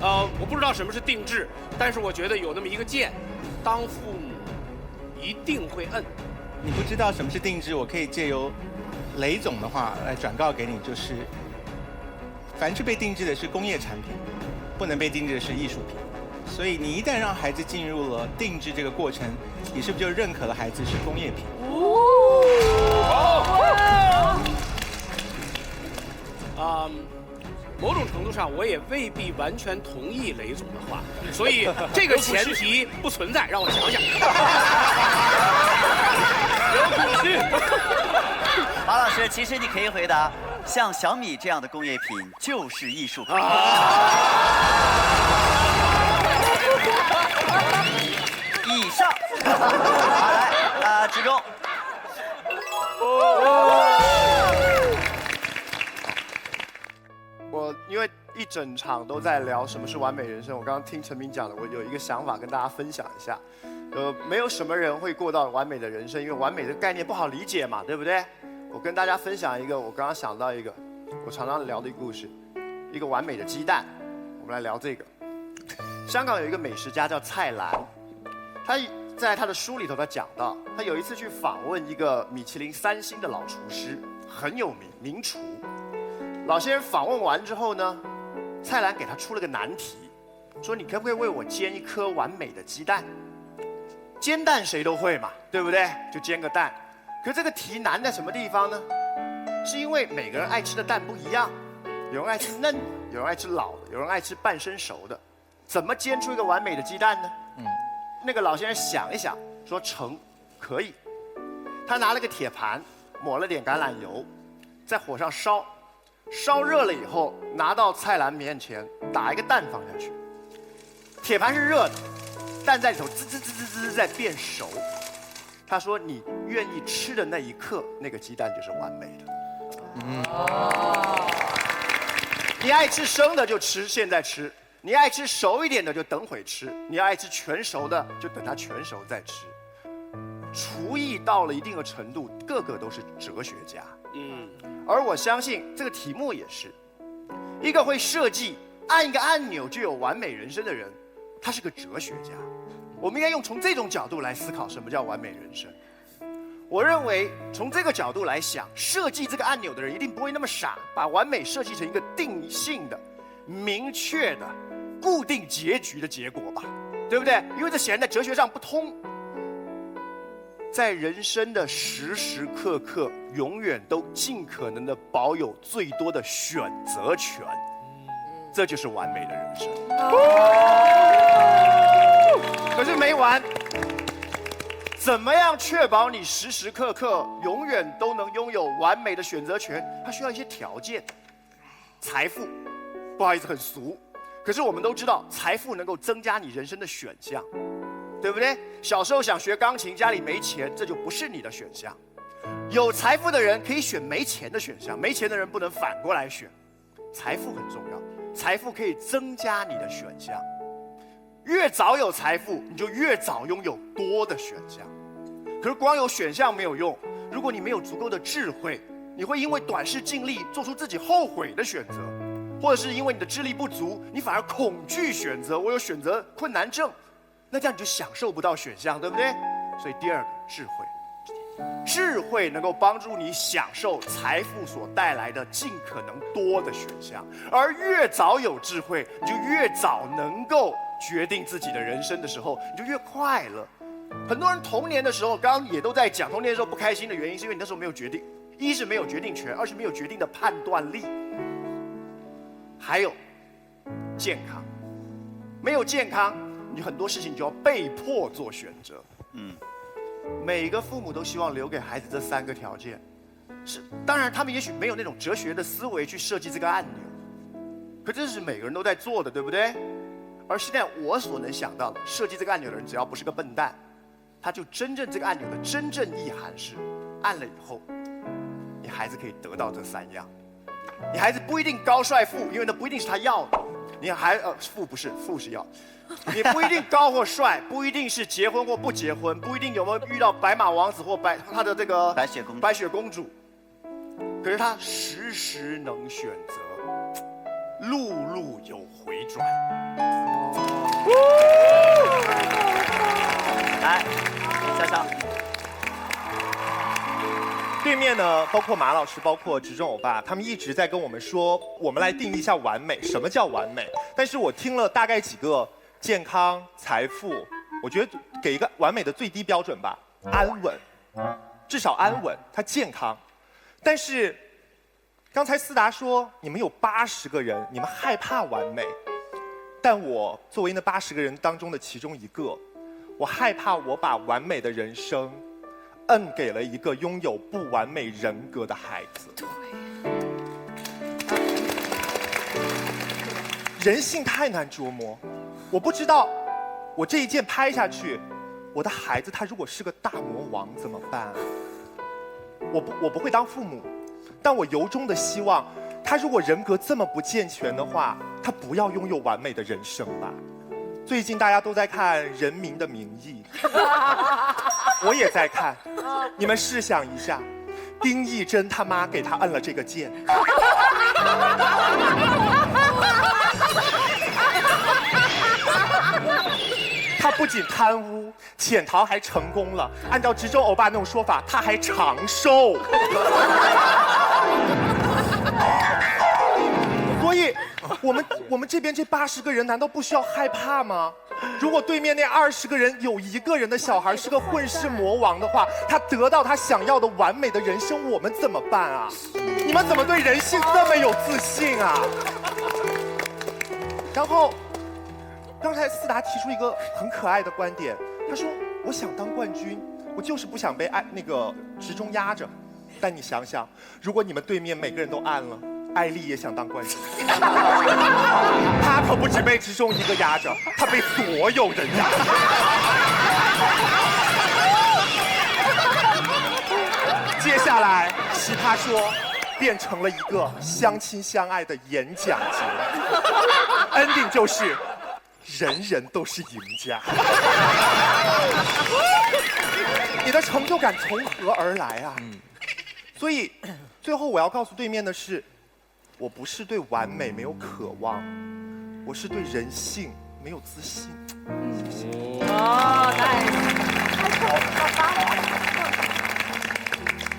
S5: 我不知道什么是定制，但是我觉得有那么一个键，当父母一定会摁。
S4: 你不知道什么是定制，我可以借由雷总的话来转告给你，就是凡是被定制的是工业产品，不能被定制的是艺术品。所以你一旦让孩子进入了定制这个过程，你是不是就认可了孩子是工业品？
S5: 某种程度上我也未必完全同意雷总的话，所以这个前提不存在，让我想想。
S2: 马老师，其实你可以回答，像小米这样的工业品就是艺术品。以上。好，来，职中。
S14: 我因为一整场都在聊什么是完美人生，我刚刚听陈明讲的，我有一个想法跟大家分享一下。没有什么人会过到完美的人生，因为完美的概念不好理解嘛，对不对？我跟大家分享一个，我刚刚想到一个，我常常聊的一个故事，一个完美的鸡蛋。我们来聊这个。香港有一个美食家叫蔡澜，他在他的书里头他讲到，他有一次去访问一个米其林3星的老厨师，很有名，名厨。老先生访问完之后呢，蔡澜给他出了个难题，说你可不可以为我煎一颗完美的鸡蛋？煎蛋谁都会嘛，对不对？就煎个蛋。可这个题难在什么地方呢？是因为每个人爱吃的蛋不一样，有人爱吃嫩的，有人爱吃老的，有人爱吃半生熟的，怎么煎出一个完美的鸡蛋呢？那个老先生想一想，说成，可以。他拿了个铁盘，抹了点橄榄油，在火上烧，烧热了以后，拿到菜篮面前，打一个蛋放下去。铁盘是热的，蛋在里头滋滋滋滋滋在变熟。他说：“你愿意吃的那一刻，那个鸡蛋就是完美的。”你爱吃生的就吃，现在吃；你爱吃熟一点的就等会吃；你爱吃全熟的就等它全熟再吃。厨艺到了一定的程度，个个都是哲学家。而我相信这个题目也是，一个会设计按一个按钮就有完美人生的人，他是个哲学家。我们应该从这种角度来思考什么叫完美人生。我认为从这个角度来想，设计这个按钮的人一定不会那么傻，把完美设计成一个定性的、明确的、固定结局的结果吧，对不对？因为这显然在哲学上不通。在人生的时时刻刻，永远都尽可能的保有最多的选择权，这就是完美的人生。可是没完。怎么样确保你时时刻刻永远都能拥有完美的选择权？它需要一些条件。财富，不好意思，很俗，可是我们都知道，财富能够增加你人生的选项，对不对？小时候想学钢琴，家里没钱，这就不是你的选项。有财富的人可以选没钱的选项，没钱的人不能反过来选。财富很重要，财富可以增加你的选项。越早有财富，你就越早拥有多的选项。可是光有选项没有用，如果你没有足够的智慧，你会因为短视近利做出自己后悔的选择，或者是因为你的智力不足，你反而恐惧选择，我有选择困难症，那这样你就享受不到选项，对不对？所以第二个，智慧，智慧能够帮助你享受财富所带来的尽可能多的选项，而越早有智慧，你就越早能够决定自己的人生的时候，你就越快乐。很多人童年的时候，刚刚也都在讲，童年的时候不开心的原因是因为你那时候没有决定，一是没有决定权，二是没有决定的判断力，还有健康，没有健康，你很多事情就要被迫做选择。每个父母都希望留给孩子这3个条件，是当然他们也许没有那种哲学的思维去设计这个按钮，可这是每个人都在做的，对不对？而现在我所能想到的，设计这个按钮的人只要不是个笨蛋，他就真正这个按钮的真正意涵是，按了以后，你孩子可以得到这3样。你孩子不一定高帅富，因为那不一定是他要的。你富不是，富是要。你不一定高或帅，不一定是结婚或不结婚，不一定有没有遇到白马王子或他的这个白雪公主。可是他时时能选择，路路有回转。
S3: 来，潇潇。对面呢，包括马老师，包括执政欧巴，他们一直在跟我们说，我们来定义一下完美，什么叫完美？但是我听了大概几个健康、财富，我觉得给一个完美的最低标准吧，安稳，至少安稳，它健康。但是刚才思达说，你们有80个人，你们害怕完美。但我作为那80个人当中的其中一个，我害怕我把完美的人生摁给了一个拥有不完美人格的孩子。人性太难琢磨，我不知道我这一剑拍下去，我的孩子他如果是个大魔王怎么办？我不会当父母，但我由衷的希望他如果人格这么不健全的话，他不要拥有完美的人生吧。最近大家都在看《人民的名义》，我也在看。你们试想一下，丁义珍他妈给他摁了这个键，他不仅贪污潜逃，还成功了。按照执政欧巴那种说法，他还长寿。所以，我们这边这80个人难道不需要害怕吗？如果对面那20个人有1个人的小孩是个混世魔王的话，他得到他想要的完美的人生，我们怎么办啊？你们怎么对人性这么有自信啊？然后，刚才思达提出一个很可爱的观点，他说：“我想当冠军，
S14: 我就是不想被那个职中压着。但你想想，如果你们对面每个人都按了，艾丽也想当冠军，她可不止被职中一个压着，她被所有人压着。接下来，奇葩说变成了一个相亲相爱的演讲节，ending 就是人人都是赢家。你的成就感从何而来啊？所以，最后我要告诉对面的是，我不是对完美没有渴望，我是对人性没有自信。
S1: 哦，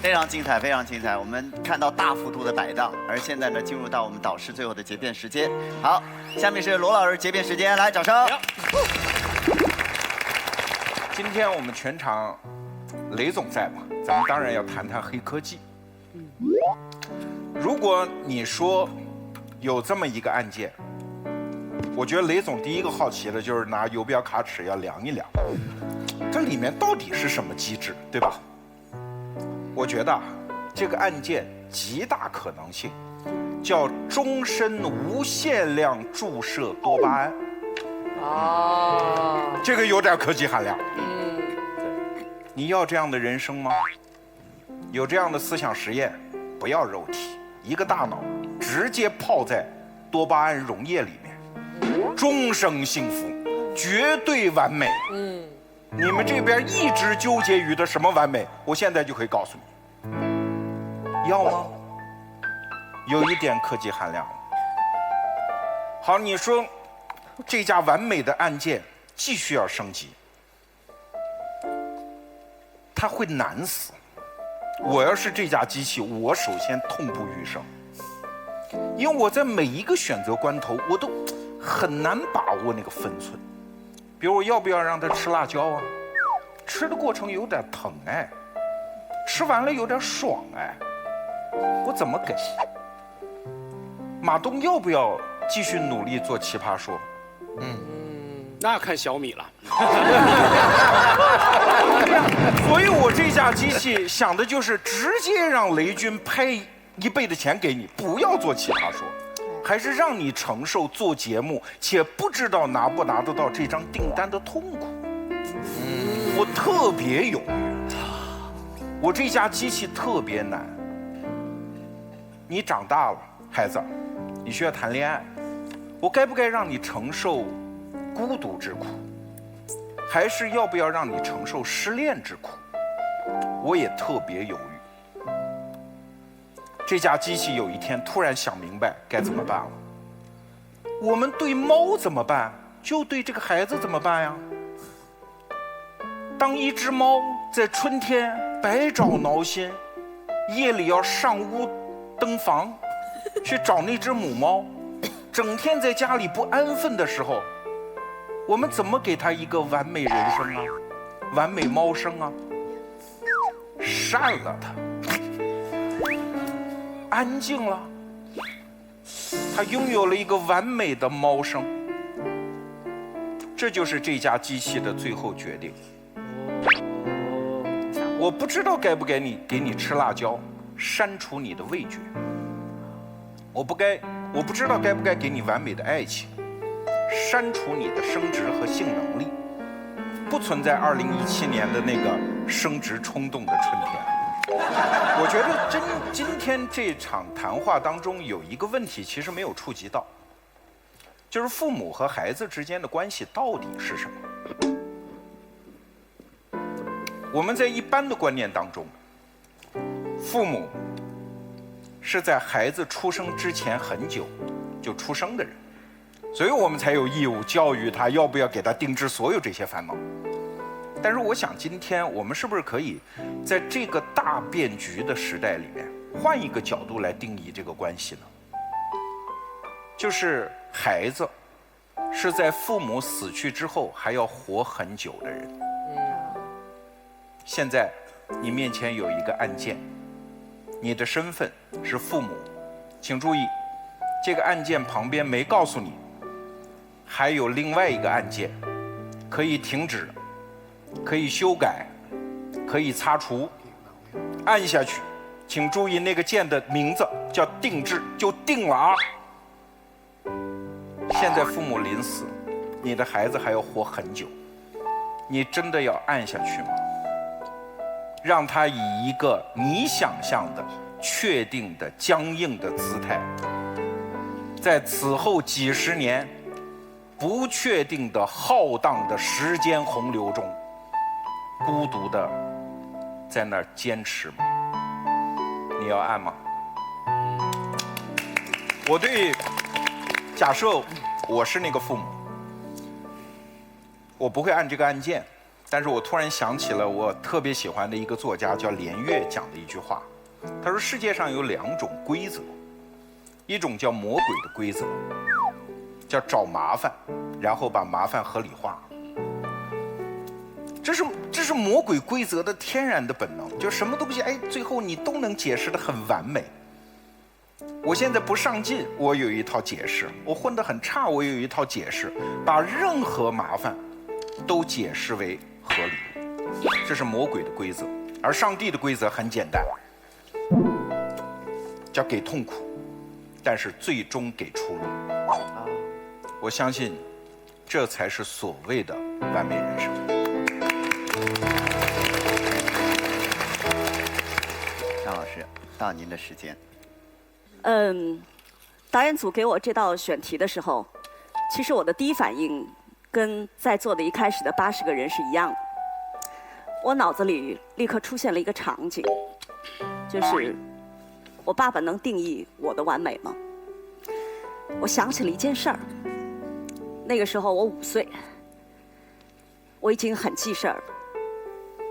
S2: 非常精彩，非常精彩。我们看到大幅度的摆荡，而现在呢，进入到我们导师最后的结辩时间。好，下面是罗老师结辩时间，来，掌声。
S15: 今天我们全场雷总在嘛，咱们当然要谈谈黑科技。如果你说有这么一个案件，我觉得雷总第一个好奇的就是拿游标卡尺要量一量，这里面到底是什么机制，对吧？我觉得这个案件极大可能性叫终身无限量注射多巴胺。哦，这个有点科技含量。你要这样的人生吗？有这样的思想实验？不要肉体，一个大脑直接泡在多巴胺溶液里面，终生幸福，绝对完美。你们这边一直纠结于的什么完美，我现在就可以告诉你，要吗？有一点科技含量。好，你说这家完美的案件继续要升级，它会难死。我要是这架机器，我首先痛不欲生，因为我在每一个选择关头，我都很难把握那个分寸。比如我要不要让他吃辣椒啊？吃的过程有点疼哎，吃完了有点爽哎，我怎么给？马东要不要继续努力做奇葩说？
S5: 那要看小米了。
S15: 所以我这架机器想的就是直接让雷军拍1倍的钱给你，不要做奇葩说，还是让你承受做节目且不知道拿不拿得到这张订单的痛苦。我特别犹豫，我这架机器特别难。你长大了，孩子，你需要谈恋爱，我该不该让你承受孤独之苦，还是要不要让你承受失恋之苦？我也特别犹豫。这架机器有一天突然想明白该怎么办了。我们对猫怎么办，就对这个孩子怎么办呀？当一只猫在春天百爪挠心，夜里要上屋登房，去找那只母猫，整天在家里不安分的时候，我们怎么给它一个完美人生啊，完美猫生啊？删了它，安静了，它拥有了一个完美的猫生。这就是这架机器的最后决定。我不知道该不该给你吃辣椒，删除你的味觉。我不知道该不该给你完美的爱情，删除你的生殖和性能力，不存在2017年的那个生殖冲动的春天。我觉得今天这场谈话当中有一个问题其实没有触及到，就是父母和孩子之间的关系到底是什么？我们在一般的观念当中，父母是在孩子出生之前很久就出生的人，所以我们才有义务教育他，要不要给他定制所有这些烦恼。但是我想今天我们是不是可以在这个大变局的时代里面换一个角度来定义这个关系呢？就是孩子是在父母死去之后还要活很久的人。现在你面前有一个案件，你的身份是父母，请注意，这个案件旁边没告诉你还有另外一个案件，可以停止，可以修改，可以擦除，按下去，请注意那个键的名字叫定制，就定了啊。现在父母临死，你的孩子还要活很久，你真的要按下去吗？让他以一个你想象的、确定的、僵硬的姿态，在此后几十年不确定的浩荡的时间洪流中，孤独的在那儿坚持吗？你要按吗？我对，假设我是那个父母，我不会按这个按键，但是我突然想起了我特别喜欢的一个作家叫连岳讲的一句话，他说世界上有2种规则，一种叫魔鬼的规则，叫找麻烦，然后把麻烦合理化。这是魔鬼规则的天然的本能，就什么东西最后你都能解释得很完美。我现在不上进，我有一套解释；我混得很差，我有一套解释，把任何麻烦都解释为合理。这是魔鬼的规则，而上帝的规则很简单，叫给痛苦，但是最终给出路。我相信，这才是所谓的完美人生。
S2: 张老师，到您的时间。
S16: 导演组给我这道选题的时候，其实我的第一反应跟在座的一开始的80个人是一样的。我脑子里立刻出现了一个场景，就是我爸爸能定义我的完美吗？我想起了一件事儿，那个时候我5岁，我已经很记事儿了。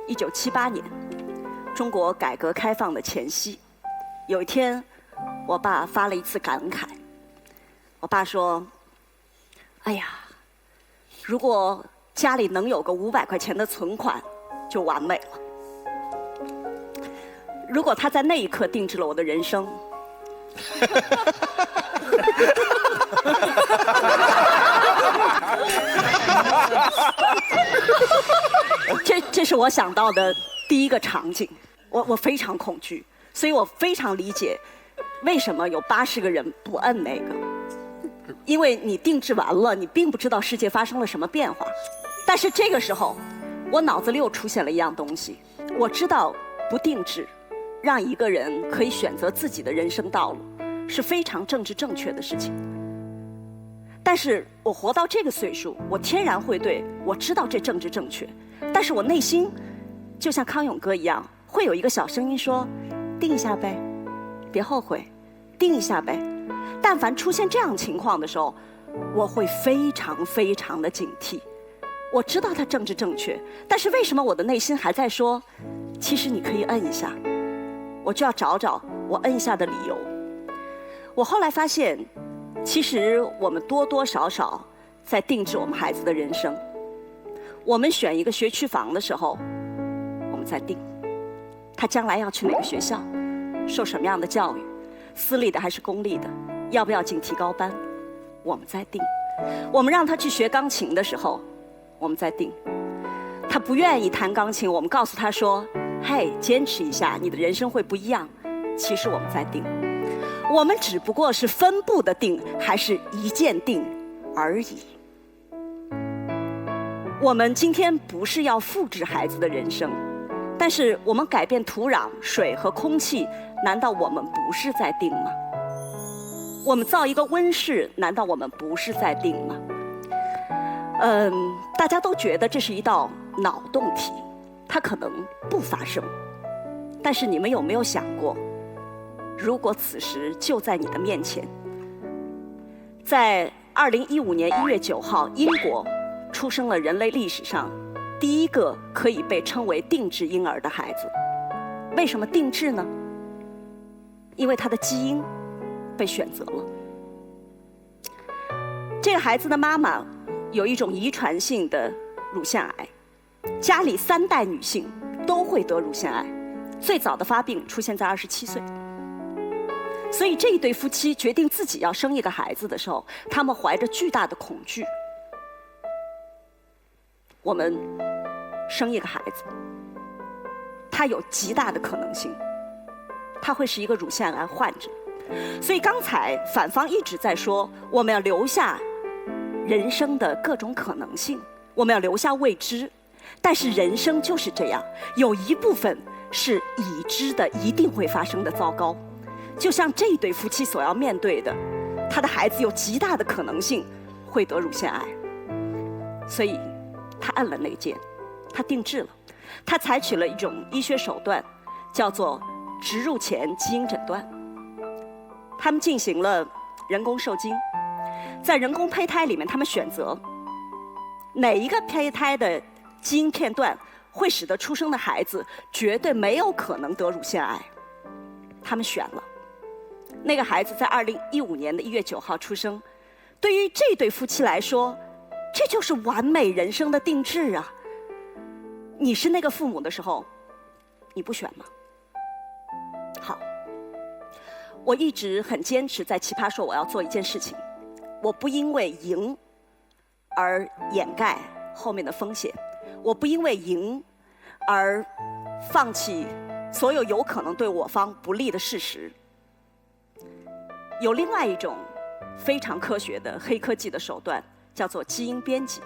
S16: 1978年，中国改革开放的前夕，有一天，我爸发了一次感慨。我爸说：“哎呀，如果家里能有个500块钱的存款，就完美了。”如果他在那一刻定制了我的人生，这是我想到的第一个场景。我非常恐惧，所以我非常理解为什么有80个人不摁那个，因为你定制完了，你并不知道世界发生了什么变化。但是这个时候，我脑子里又出现了一样东西，我知道不定制，让一个人可以选择自己的人生道路，是非常政治正确的事情。但是我活到这个岁数，我天然会对我知道这政治正确，但是我内心就像康永哥一样，会有一个小声音说：“定一下呗，别后悔，定一下呗。”但凡出现这样情况的时候，我会非常非常的警惕。我知道它政治正确，但是为什么我的内心还在说，其实你可以摁一下？我就要找找我摁一下的理由。我后来发现，其实我们多多少少在定制我们孩子的人生。我们选一个学区房的时候，我们在定他将来要去哪个学校，受什么样的教育，私立的还是公立的，要不要进提高班，我们在定。我们让他去学钢琴的时候，我们在定。他不愿意弹钢琴，我们告诉他说：“嘿，坚持一下，你的人生会不一样。”其实我们在定，我们只不过是分步的定，还是一键定而已。我们今天不是要复制孩子的人生，但是我们改变土壤、水和空气，难道我们不是在定吗？我们造一个温室，难道我们不是在定吗？大家都觉得这是一道脑洞题，它可能不发生。但是你们有没有想过，如果此时就在你的面前，在2015年1月9号，英国出生了人类历史上第一个可以被称为定制婴儿的孩子。为什么定制呢？因为他的基因被选择了。这个孩子的妈妈有一种遗传性的乳腺癌，家里3代女性都会得乳腺癌，最早的发病出现在27岁。所以这一对夫妻决定自己要生一个孩子的时候，他们怀着巨大的恐惧。我们生一个孩子，他有极大的可能性，他会是一个乳腺癌患者。所以刚才反方一直在说，我们要留下人生的各种可能性，我们要留下未知。但是人生就是这样，有一部分是已知的，一定会发生的糟糕。就像这对夫妻所要面对的，他的孩子有极大的可能性会得乳腺癌，所以他按了那个键，他定制了，他采取了一种医学手段，叫做植入前基因诊断。他们进行了人工受精，在人工胚胎里面，他们选择哪一个胚胎的基因片段会使得出生的孩子绝对没有可能得乳腺癌。他们选了那个孩子，在2015年的1月9号出生。对于这对夫妻来说，这就是完美人生的定制啊！你是那个父母的时候，你不选吗？好，我一直很坚持在奇葩说我要做一件事情，我不因为赢而掩盖后面的风险，我不因为赢而放弃所有有可能对我方不利的事实。有另外一种非常科学的黑科技的手段，叫做基因编辑。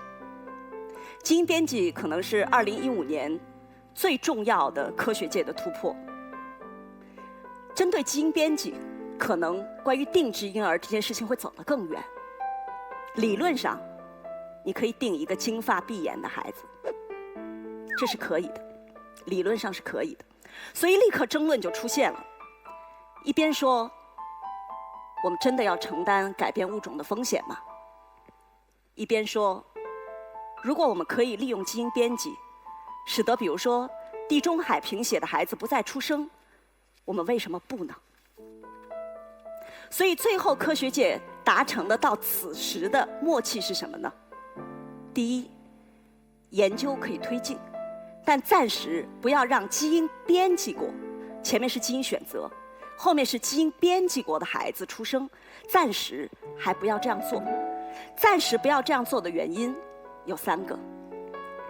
S16: 基因编辑可能是2015年最重要的科学界的突破。针对基因编辑，可能关于定制婴儿这件事情会走得更远。理论上，你可以定一个金发碧眼的孩子，这是可以的，理论上是可以的。所以立刻争论就出现了，一边说我们真的要承担改变物种的风险吗？一边说，如果我们可以利用基因编辑，使得比如说地中海贫血的孩子不再出生，我们为什么不呢？所以最后科学界达成的到此时的默契是什么呢？第一，研究可以推进，但暂时不要让基因编辑过，前面是基因选择，后面是基因编辑过的孩子出生，暂时还不要这样做。暂时不要这样做的原因有3个。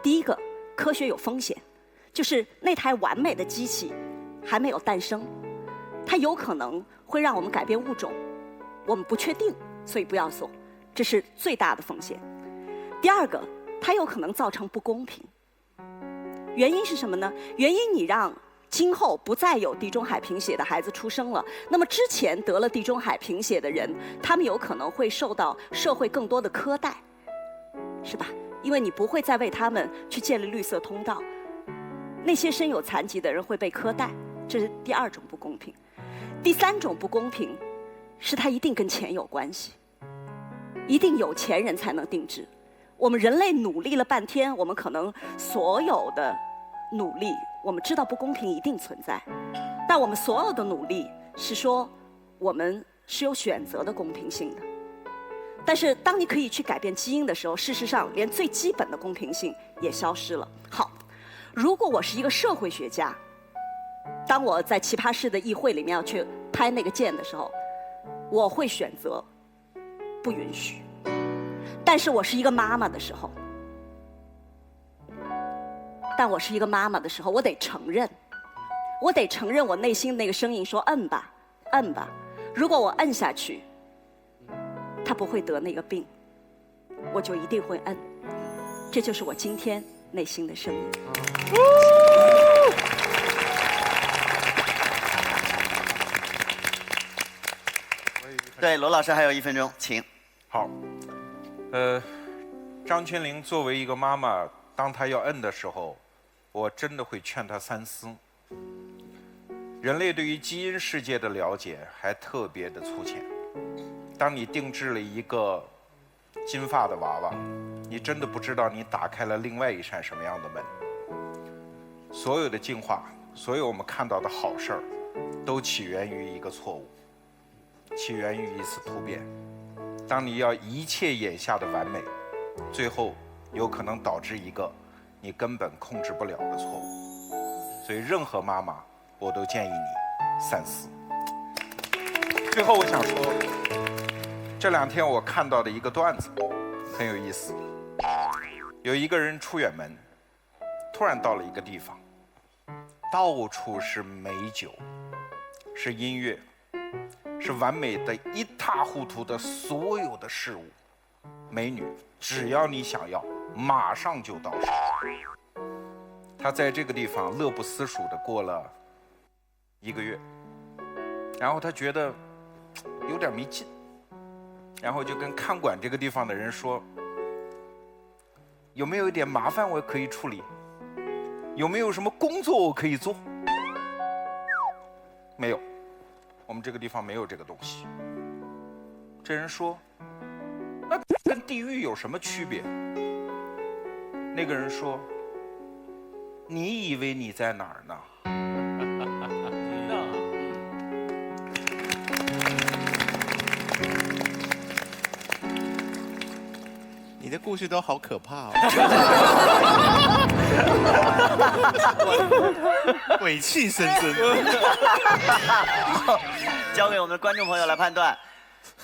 S16: 第一个，科学有风险，就是那台完美的机器还没有诞生，它有可能会让我们改变物种，我们不确定，所以不要做，这是最大的风险。第二个，它有可能造成不公平。原因是什么呢？原因你让今后不再有地中海贫血的孩子出生了，那么之前得了地中海贫血的人，他们有可能会受到社会更多的苛待，是吧？因为你不会再为他们去建立绿色通道，那些身有残疾的人会被苛待，这是第2种不公平。第3种不公平是它一定跟钱有关系，一定有钱人才能定制。我们人类努力了半天，我们可能所有的努力，我们知道不公平一定存在，但我们所有的努力是说我们是有选择的公平性的。但是当你可以去改变基因的时候，事实上连最基本的公平性也消失了。好，如果我是一个社会学家，当我在奇葩室的议会里面要去拍那个键的时候，我会选择不允许。但是我是一个妈妈的时候，我得承认，我内心那个声音说摁吧，摁吧。如果我摁下去，他不会得那个病，我就一定会摁。这就是我今天内心的声音。
S2: 对，罗老师还有1分钟，请。
S15: 好，张泉灵作为一个妈妈，当她要摁的时候，我真的会劝她三思。人类对于基因世界的了解还特别的粗浅。当你定制了一个金发的娃娃，你真的不知道你打开了另外一扇什么样的门。所有的进化，所有我们看到的好事儿，都起源于一个错误，起源于一次突变。当你要一切眼下的完美，最后有可能导致一个你根本控制不了的错误。所以任何妈妈，我都建议你三思。最后我想说，这2天我看到的一个段子很有意思。有一个人出远门，突然到了一个地方，到处是美酒，是音乐，是完美的一塌糊涂的所有的事物，美女，只要你想要，马上就到手。他在这个地方乐不思蜀的过了1个月，然后他觉得有点没劲，然后就跟看管这个地方的人说，有没有一点麻烦我可以处理？有没有什么工作我可以做？没有，我们这个地方没有这个东西。这人说，那跟地狱有什么区别？那个人说，你以为你在哪儿呢？
S4: 你的故事都好可怕哦，鬼气森森。
S2: 交给我们的观众朋友来判断。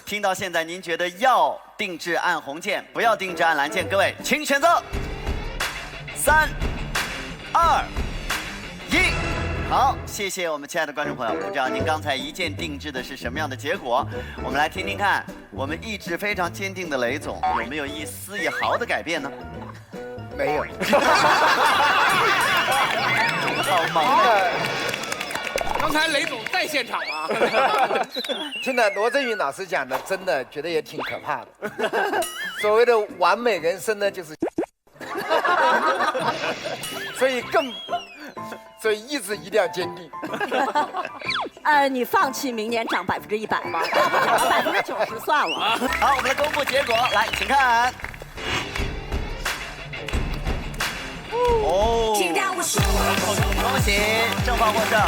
S2: 听到现在，您觉得要定制按红键，不要定制按蓝键？各位，请选择。3、2、1。好，谢谢我们亲爱的观众朋友。不知道您刚才一键定制的是什么样的结果？我们来听听看，我们意志非常坚定的雷总有没有一丝一毫的改变呢？
S3: 没有。
S2: 好忙啊！
S5: 刚才雷总在现场吗？
S3: 听了罗振宇老师讲的，真的觉得也挺可怕的。所谓的完美人生呢，就是所以意志一定要坚定。
S16: 你放弃明年涨100%吧，涨到90%算了。
S2: 好，我们来公布结果，来，请看。哦，恭喜正方获胜。